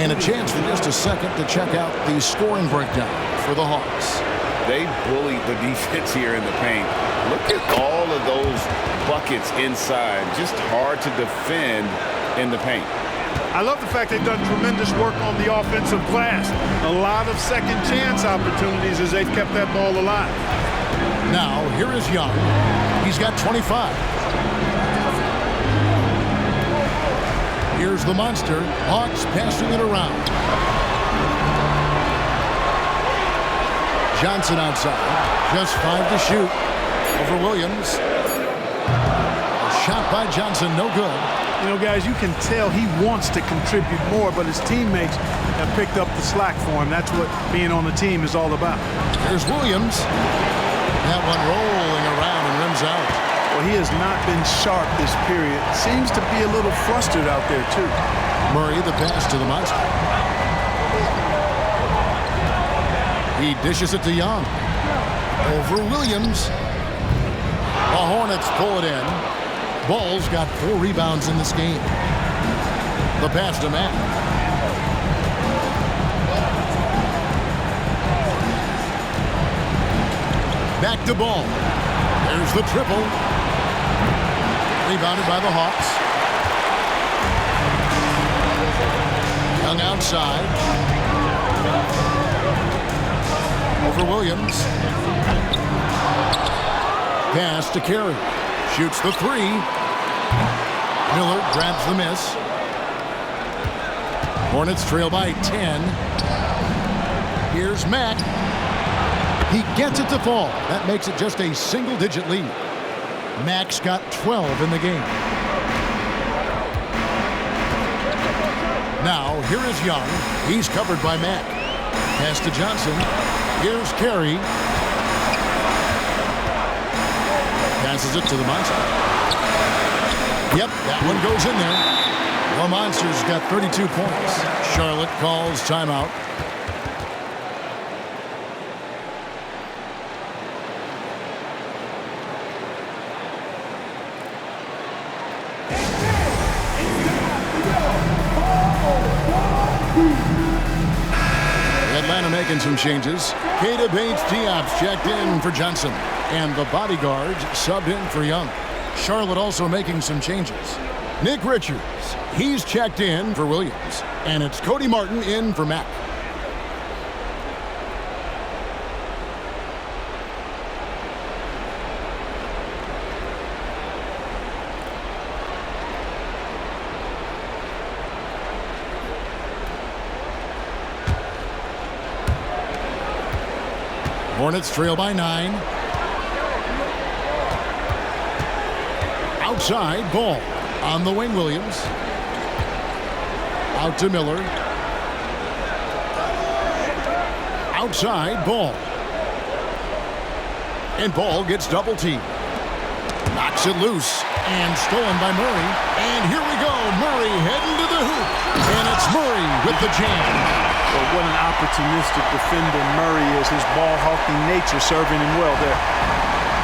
And a chance for just a second to check out the scoring breakdown for the Hawks. They bullied the defense here in the paint. Look at all of those buckets inside. Just hard to defend in the paint. I love the fact they've done tremendous work on the offensive glass. A lot of second chance opportunities as they've kept that ball alive. Now, here is Young. He's got 25. Here's the monster. Hawks passing it around. Johnson outside. Just 5 to shoot. Over Williams. A shot by Johnson, no good. You know, guys, you can tell he wants to contribute more, but his teammates have picked up the slack for him. That's what being on the team is all about. Here's Williams. That one rolling around and rims out. Well, he has not been sharp this period. Seems to be a little flustered out there, too. Murray, the pass to the monster. He dishes it to Young. Over Williams. The Hornets pull it in. Ball's got 4 rebounds in this game. The pass to Matt. Back to Ball. There's the triple. Rebounded by the Hawks. Young outside. Over Williams. Pass to Carey. Shoots the 3. Miller grabs the miss. Hornets trail by 10. Here's Mack. He gets it to fall. That makes it just a single-digit lead. Mack's got 12 in the game. Now, here is Young. He's covered by Mack. Pass to Johnson. Here's Carey. Passes it to the Monster. Yep, that one goes in there. The Monster's got 32 points. Charlotte calls timeout. Atlanta making some changes. Keita Bates-Diop's checked in for Johnson. And the bodyguards subbed in for Young. Charlotte also making some changes. Nick Richards, he's checked in for Williams. And it's Cody Martin in for Mack. Hornets trail by 9. Outside, Ball. On the wing, Williams. Out to Miller. Outside, Ball. And Ball gets double teamed. Knocks it loose. And stolen by Murray. And here we go. Murray heading to the hoop. And it's Murray with the jam. Well, what an opportunistic defender Murray is. His ball-hawking nature serving him well there.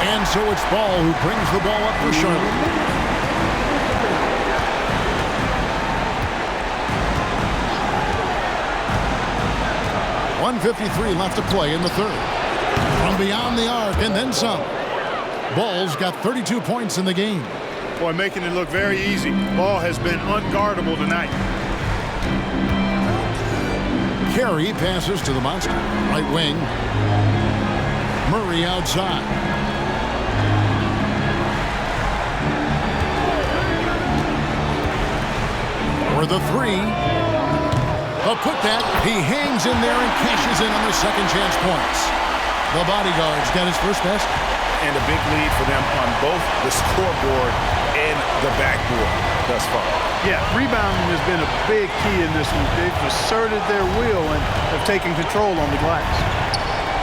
And so it's Ball who brings the ball up for Charlotte. .153 left to play in the third. From beyond the arc and then some. Ball's got 32 points in the game. Boy, making it look very easy. Ball has been unguardable tonight. Carey passes to the monster. Right wing. Murray outside. For the three. A putback. He hangs in there and cashes in on the second chance points. The bodyguard's got his first basket. And a big lead for them on both the scoreboard and the backboard thus far. Yeah, rebounding has been a big key in this one. They've asserted their will and have taken control on the glass.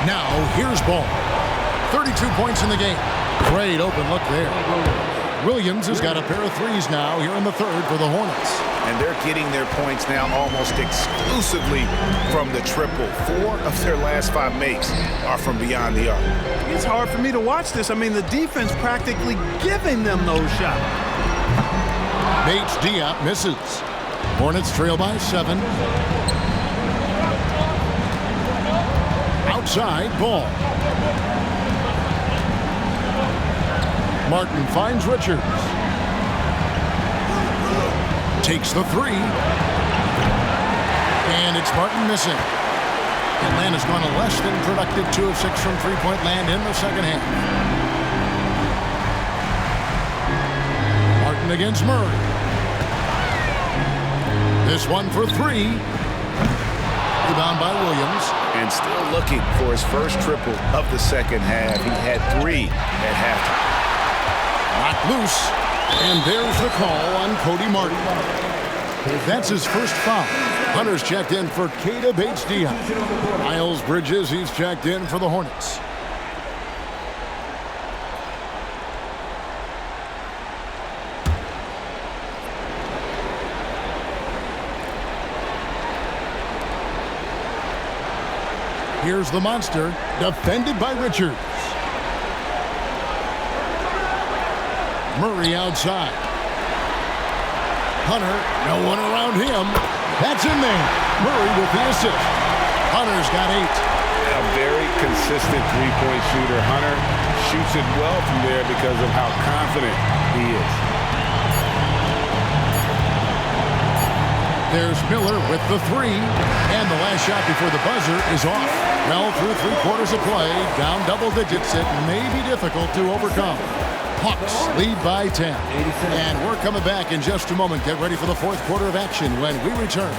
Now, here's Ball. 32 points in the game. Great open look there. Williams has got a pair of threes now here in the third for the Hornets. And they're getting their points now almost exclusively from the triple. 4 of their last 5 makes are from beyond the arc. It's hard for me to watch this. I mean, the defense practically giving them those shots. Bates Diop misses. Hornets trail by 7. Outside, Ball. Martin finds Richards. Takes the three. And it's Martin missing. Atlanta's gone a less than productive 2 of 6 from three-point land in the second half. Martin against Murray. This one for 3. Rebound by Williams. And still looking for his first triple of the second half. He had 3 at halftime. Knocked loose. And there's the call on Cody Martin. That's his first foul. Hunter's checked in for Keita Bates-Diop. Miles Bridges, he's checked in for the Hornets. Here's the monster, defended by Richards. Murray outside. Hunter, no one around him. That's in there. Murray with the assist. Hunter's got 8. A very consistent three-point shooter. Hunter shoots it well from there because of how confident he is. There's Miller with the 3. And the last shot before the buzzer is off. Well, through 3 quarters of play, down double digits, it may be difficult to overcome. Hawks lead by 10. And we're coming back in just a moment. Get ready for the fourth quarter of action when we return.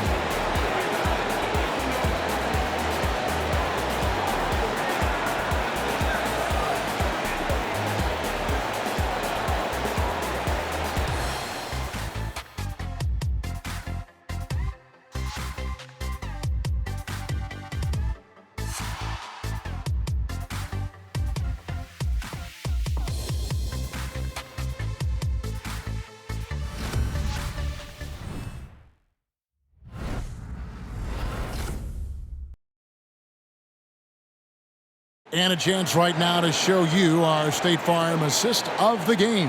And a chance right now to show you our State Farm assist of the game.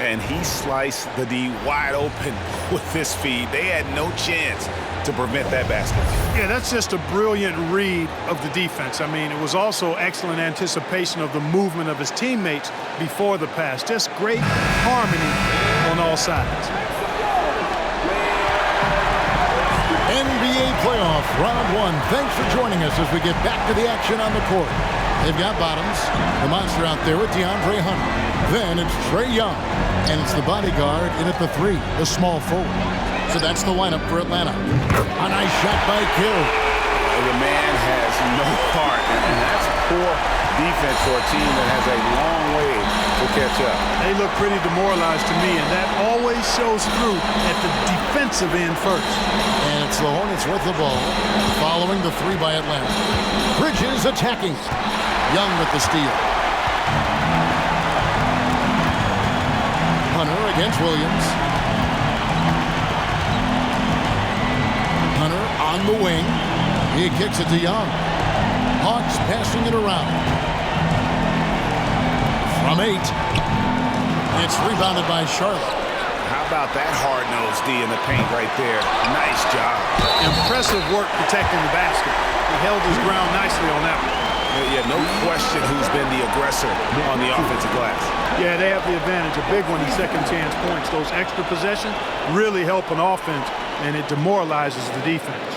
And he sliced the D wide open with this feed. They had no chance to prevent that basket. Yeah, that's just a brilliant read of the defense. I mean, it was also excellent anticipation of the movement of his teammates before the pass. Just great harmony on all sides. NBA playoff round 1. Thanks for joining us as we get back to the action on the court. They've got Bottoms, the monster out there with DeAndre Hunter. Then it's Trae Young, and it's the bodyguard in at the 3, the small forward. So that's the lineup for Atlanta. A nice shot by Kill. The man has no heart, and that's poor defense for a team that has a long way to catch up. They look pretty demoralized to me, and that always shows through at the defensive end first. And it's the Hornets with the ball, following the 3 by Atlanta. Bridges attacking. Young with the steal. Hunter against Williams. Hunter on the wing. He kicks it to Young. Hawks passing it around. From 8. It's rebounded by Charlotte. How about that hard-nosed D in the paint right there? Nice job. Impressive work protecting the basket. He held his ground nicely on that one. Yeah, no question who's been the aggressor on the offensive glass. Yeah, they have the advantage. A big one in second chance points. Those extra possessions really help an offense, and it demoralizes the defense.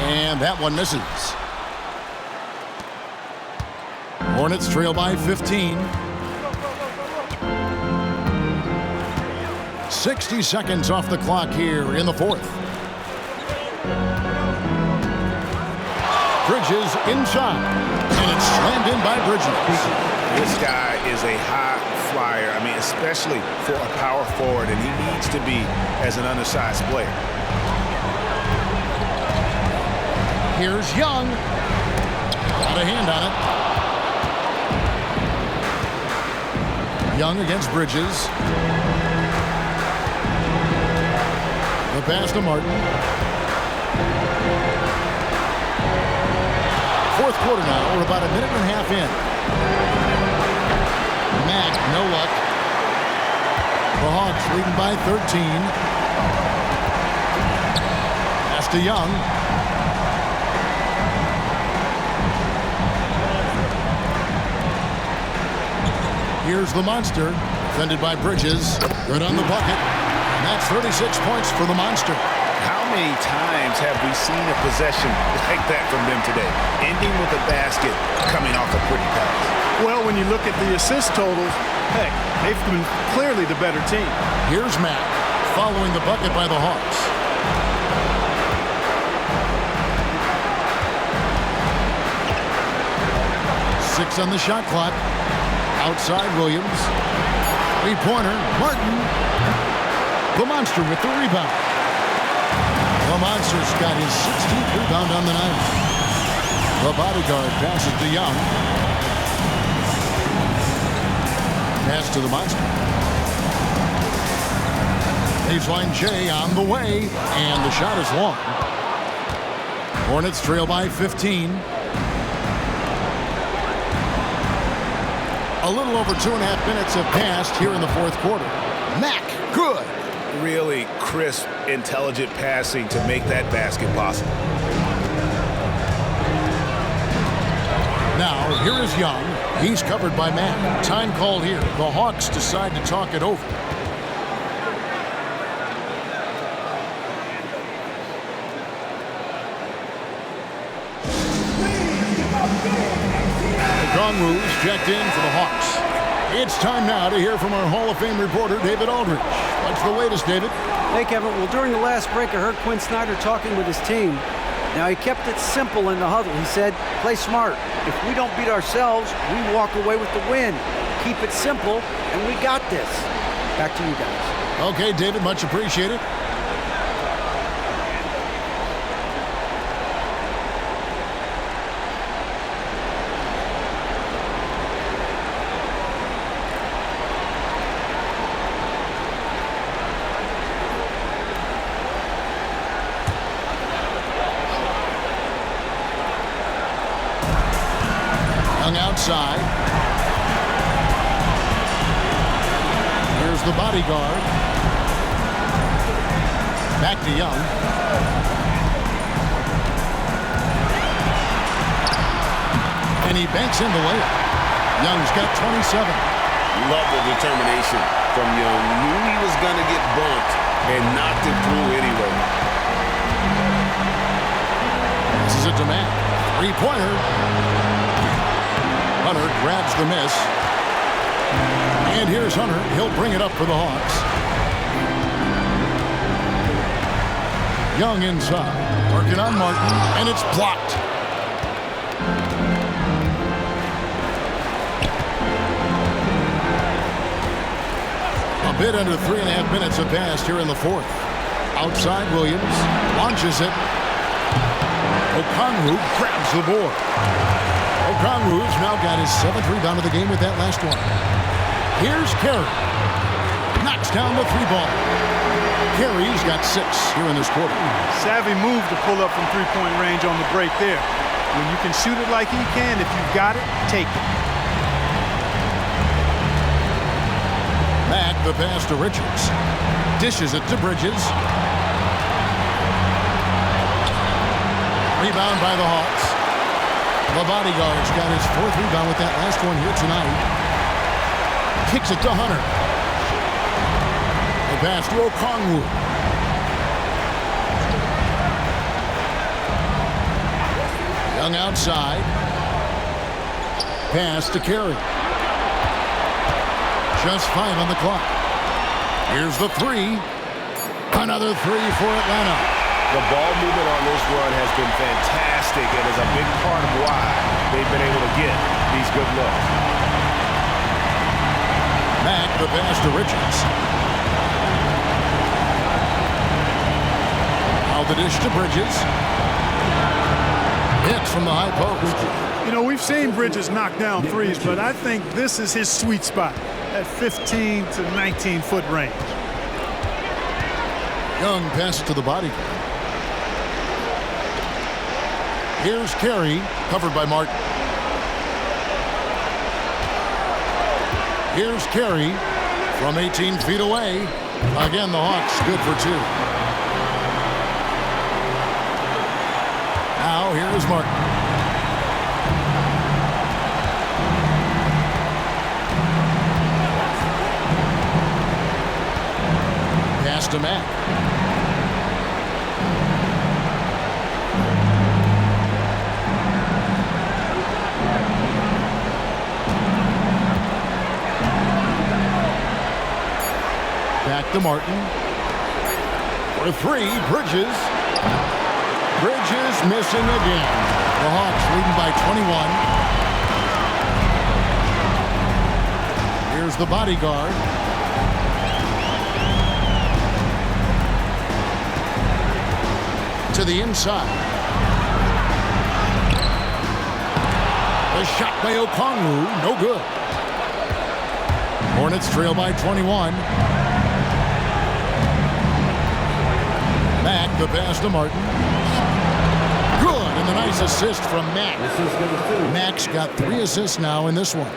And that one misses. Hornets trail by 15. 60 seconds off the clock here in the fourth. Bridges inside, and it's slammed in by Bridges. This guy is a high flyer. I mean, especially for a power forward, and he needs to be as an undersized player. Here's Young. Got a hand on it. Young against Bridges. The pass to Martin. Fourth quarter now. We're about a minute and a half in. Mack, no luck. The Hawks leading by 13. Pass to Young. Here's the Monster, defended by Bridges. Good on the bucket. And that's 36 points for the Monster. How many times have we seen a possession like that from them today? Ending with a basket, coming off a pretty pass. Well, when you look at the assist totals, heck, they've been clearly the better team. Here's Mack, following the bucket by the Hawks. Six on the shot clock. Outside Williams. Three-pointer, Martin. The Monster with the rebound. The Monster's got his 16th rebound on the night. The bodyguard passes to Young. Pass to the Monster. Baseline J on the way, and the shot is long. Hornets trail by 15. A little over 2.5 minutes have passed here in the fourth quarter. Mack, good. Really crisp, intelligent passing to make that basket possible. Now, here is Young. He's covered by Mack. Time called here. The Hawks decide to talk it over. Gongwu's checked in for the Hawks. It's time now to hear from our Hall of Fame reporter, David Aldridge. What's the latest, David? Hey, Kevin. Well, during the last break, I heard Quinn Snyder talking with his team. Now, he kept it simple in the huddle. He said, play smart. If we don't beat ourselves, we walk away with the win. Keep it simple, and we got this. Back to you guys. Okay, David, much appreciated. Outside. Here's the bodyguard. Back to Young. And he banks in the layup. Young's got 27. Love the determination from Young. Knew he was going to get bumped and knocked it through anyway. This is a demand. Three-pointer. Hunter grabs the miss. And here's Hunter. He'll bring it up for the Hawks. Young inside. Working on Martin. And it's blocked. A bit under 3.5 minutes have passed here in the fourth. Outside Williams. Launches it. Okongwu grabs the board. Okongwu's now got his 7th rebound of the game with that last one. Here's Carey. Knocks down the 3-ball. Carey's got 6 here in this quarter. Savvy move to pull up from three-point range on the break there. When you can shoot it like he can, if you've got it, take it. Back the pass to Richards. Dishes it to Bridges. Rebound by the Hawks. The bodyguard's got his 4th rebound with that last one here tonight. Kicks it to Hunter. The pass to Okongwu. Young outside. Pass to Carey. Just 5 on the clock. Here's the 3. Another 3 for Atlanta. The ball movement on this run has been fantastic and is a big part of why they've been able to get these good looks. Back the pass to Richards. Now the dish to Bridges. Hits from the high post. You know, we've seen Bridges knock down threes, but I think this is his sweet spot at 15 to 19-foot range. Young passes to the body. Here's Carey, covered by Martin. Here's Carey from 18 feet away. Again, the Hawks good for 2. Now here's Martin. Pass to Mack. Back to Martin. For 3, Bridges. Bridges missing again. The Hawks leading by 21. Here's the bodyguard. To the inside. The shot by Okongwu, no good. Hornets trail by 21. Mack, the pass to Martin. Good, and the nice assist from Mack. Mack's got 3 assists now in this one.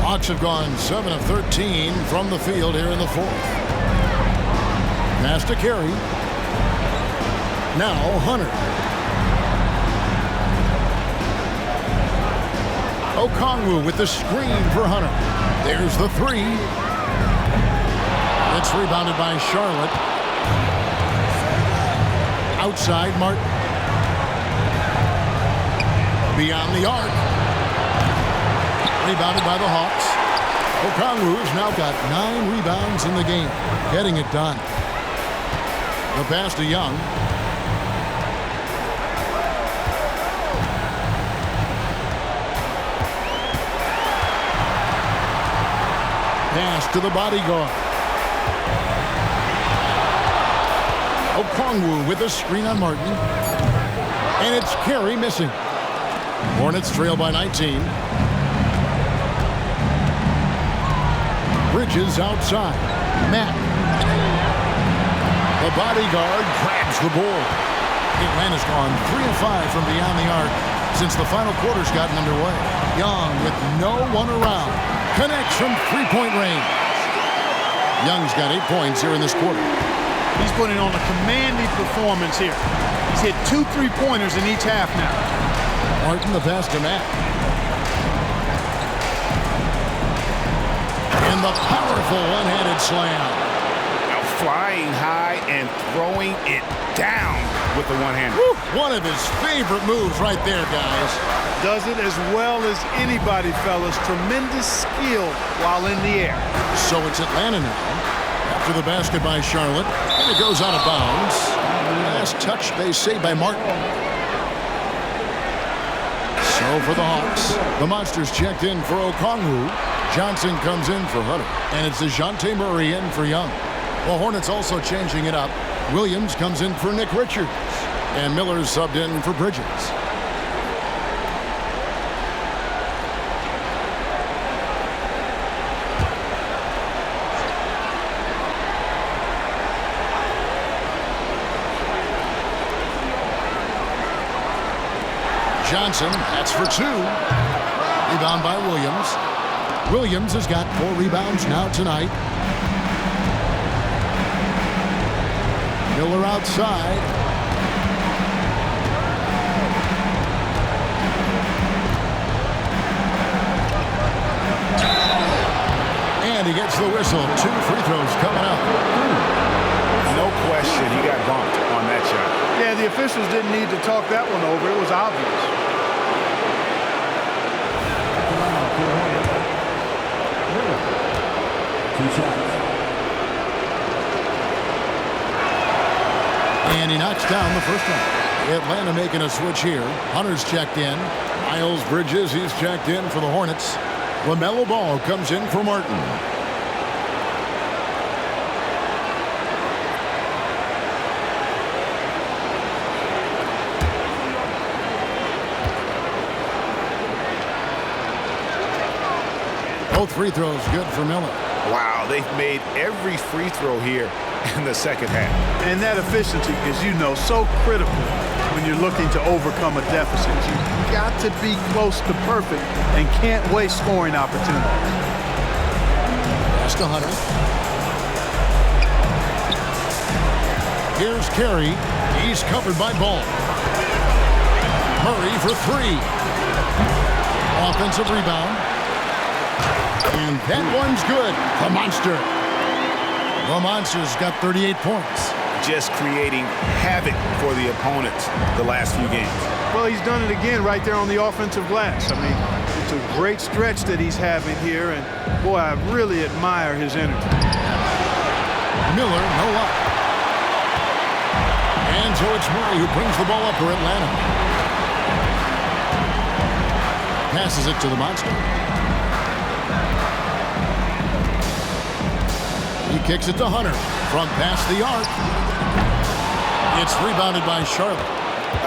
Hawks have gone 7 of 13 from the field here in the 4th. Pass to Carey. Now Hunter. Okongwu with the screen for Hunter. There's the 3. It's rebounded by Charlotte. Outside Martin. Beyond the arc. Rebounded by the Hawks. Okongwu's now got 9 rebounds in the game. Getting it done. The pass to Young. Pass to the bodyguard. Okongwu with a screen on Martin. And it's Carey missing. Hornets trail by 19. Bridges outside. Mack. The bodyguard grabs the ball. Atlanta's gone 3 of 5 from beyond the arc since the final quarter's gotten underway. Young with no one around. Connects from 3-point range. Young's got 8 points here in this quarter. He's putting on a commanding performance here. He's hit 2 3-pointers in each half now. Martin the pass to Mack. And the powerful one-handed slam. Now flying high and throwing it down with the one-hander. One of his favorite moves right there, guys. Does it as well as anybody, fellas. Tremendous skill while in the air. So it's Atlanta now. After the basket by Charlotte, and it goes out of bounds. Last touch, they say, by Martin. So for the Hawks, the Monsters checked in for Okongwu. Johnson comes in for Hunter, and it's DeJounte Murray in for Young. The Hornets also changing it up. Williams comes in for Nick Richards, and Miller's subbed in for Bridges. Johnson, that's for 2. Rebound by Williams. Williams has got 4 rebounds now tonight. Miller outside. And he gets the whistle. 2 free throws coming up. No question, he got bumped on that shot. Yeah, the officials didn't need to talk that one over. It was obvious. And he knocks down the first one. Atlanta making a switch here. Hunter's checked in. Miles Bridges, he's checked in for the Hornets. LaMelo Ball comes in for Martin. Both free throws good for Miller. Wow, they've made every free throw here in the second half. And that efficiency is, you know, so critical when you're looking to overcome a deficit. You've got to be close to perfect and can't waste scoring opportunities. Pass to Hunter. Here's Carey. He's covered by Ball. Murray for 3. Offensive rebound. And that one's good. The Monster. The Monster's got 38 points. Just creating havoc for the opponents the last few games. Well, he's done it again right there on the offensive glass. I mean, it's a great stretch that he's having here, and boy, I really admire his energy. Miller, no luck. And so it's Murray who brings the ball up for Atlanta. Passes it to the Monster. He kicks it to Hunter from past the arc. It's rebounded by Charlotte.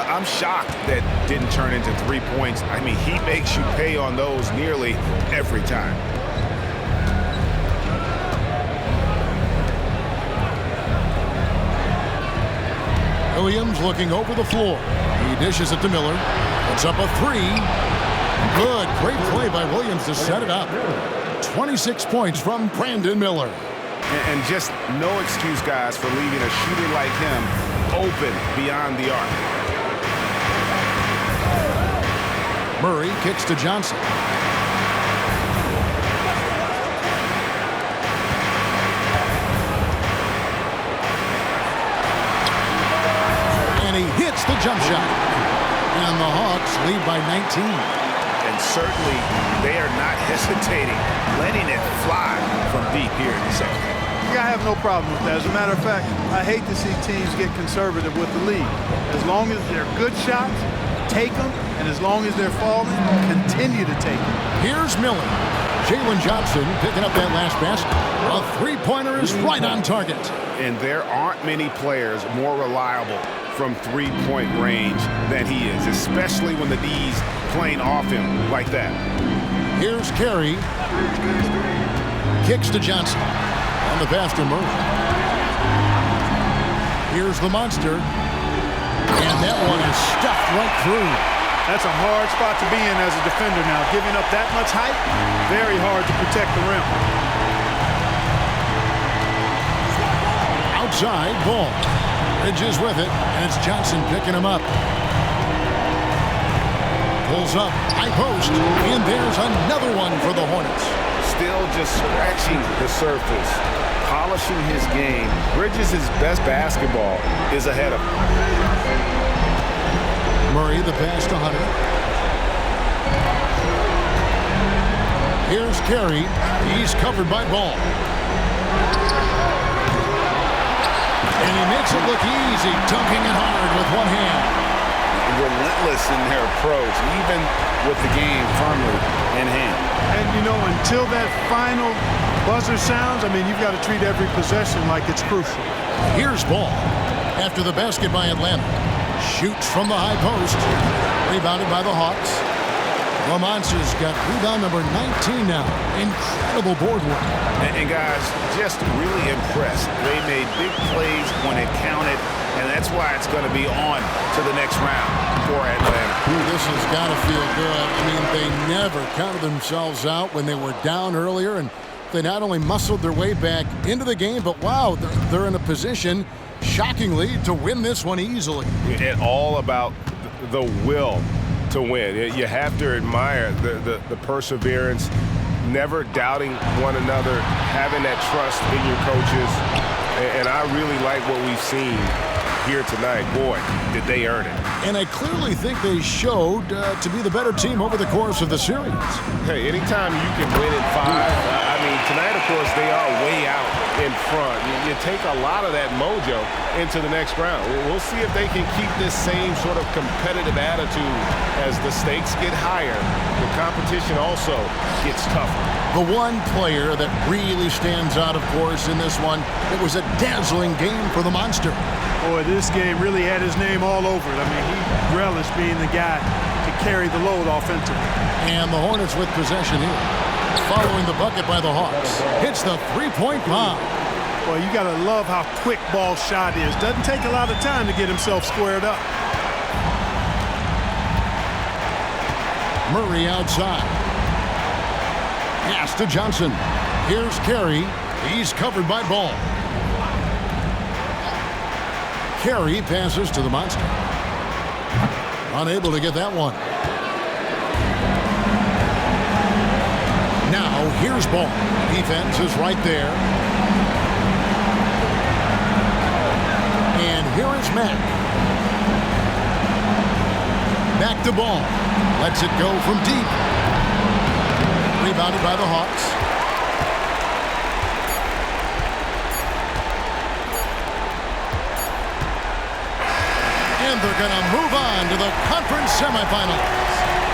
I'm shocked that didn't turn into 3 points. I mean, he makes you pay on those nearly every time. Williams looking over the floor. He dishes it to Miller. Puts up a 3. Good. Great play by Williams to set it up. 26 points from Brandon Miller. And just no excuse, guys, for leaving a shooter like him open beyond the arc. Murray kicks to Johnson. And he hits the jump shot. And the Hawks lead by 19. And certainly they are not hesitating, letting it fly from deep here in the second. Yeah, I have no problem with that. As a matter of fact, I hate to see teams get conservative with the lead. As long as they're good shots, take them, and as long as they're falling, continue to take them. Here's Miller. Jalen Johnson picking up that last basket. A three-pointer is right on target. And there aren't many players more reliable from three-point range than he is, especially when the D's playing off him like that. Here's Carey. Kicks to Johnson. On the pass to Murray. Here's the Monster. And that one is stuffed right through. That's a hard spot to be in as a defender now. Giving up that much height, very hard to protect the rim. Outside, Ball. Bridges with it, and it's Johnson picking him up. Pulls up, high post, and there's another one for the Hornets. Still just scratching the surface, polishing his game. Bridges' best basketball is ahead of him. Murray, the pass to Hunter. Here's Carey. He's covered by Ball. And he makes it look easy, dunking it hard with one hand. Relentless in their approach, even with the game firmly in hand. And, you know, until that final buzzer sounds, I mean, you've got to treat every possession like it's crucial. Here's Ball. After the basket by Atlanta. Shoots from the high post. Rebounded by the Hawks. The Monsters got rebound number 19 now. Incredible board work. And guys, just really impressed. They made big plays when it counted, and that's why it's going to be on to the next round for Atlanta. Ooh, this has got to feel good. I mean, they never counted themselves out when they were down earlier, and they not only muscled their way back into the game, but wow, they're in a position, shockingly, to win this one easily. It's all about the will to win. You have to admire the perseverance, never doubting one another, having that trust in your coaches. And I really like what we've seen here tonight. Boy, did they earn it. And I clearly think they showed to be the better team over the course of the series. Hey, anytime you can win in 5, I mean, tonight, of course, they are way out in front. You take a lot of that mojo into the next round. We'll see if they can keep this same sort of competitive attitude as the stakes get higher. The competition also gets tougher. The one player that really stands out, of course, in this one, it was a dazzling game for the Monster. Boy, this game really had his name all over it. I mean, he relished being the guy to carry the load offensively. And the Hornets with possession here. Following the bucket by the Hawks. Hits the three-point bomb. Well, you got to love how quick ball shot is. Doesn't take a lot of time to get himself squared up. Murray outside. Pass to Johnson. Here's Carey. He's covered by Ball. Carey passes to the Monster. Unable to get that one. Now here's Ball. Defense is right there. And here is Mack. Back to Ball. Lets it go from deep. Rebounded by the Hawks. And they're going to move on to the conference semifinals.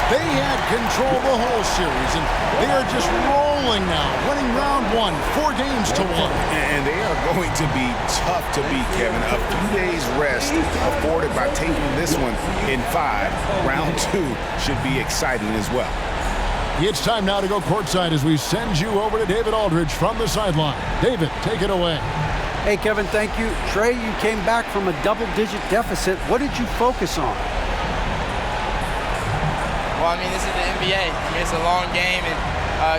They had control the whole series, and they are just rolling now, winning round 1, 4 games to 1. And they are going to be tough to beat, Kevin. A few days rest afforded by taking this one in 5. Round 2 should be exciting as well. It's time now to go courtside as we send you over to David Aldridge from the sideline. David, take it away. Hey, Kevin, thank you. Trey, you came back from a double-digit deficit. What did you focus on? Well, I mean, this is the NBA. I mean, it's a long game, and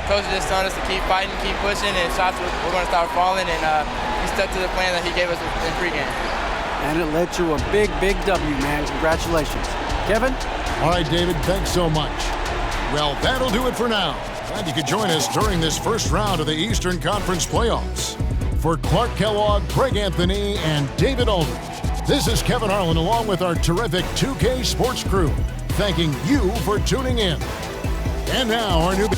Coach just told us to keep fighting, keep pushing, and shots we're going to start falling, and he stuck to the plan that he gave us in pregame. And it led to a big, big W, man. Congratulations. Kevin? All right, David, thanks so much. Well, that'll do it for now. Glad you could join us during this first round of the Eastern Conference playoffs. For Clark Kellogg, Craig Anthony, and David Aldridge, this is Kevin Harlan along with our terrific 2K Sports crew, thanking you for tuning in. And now our new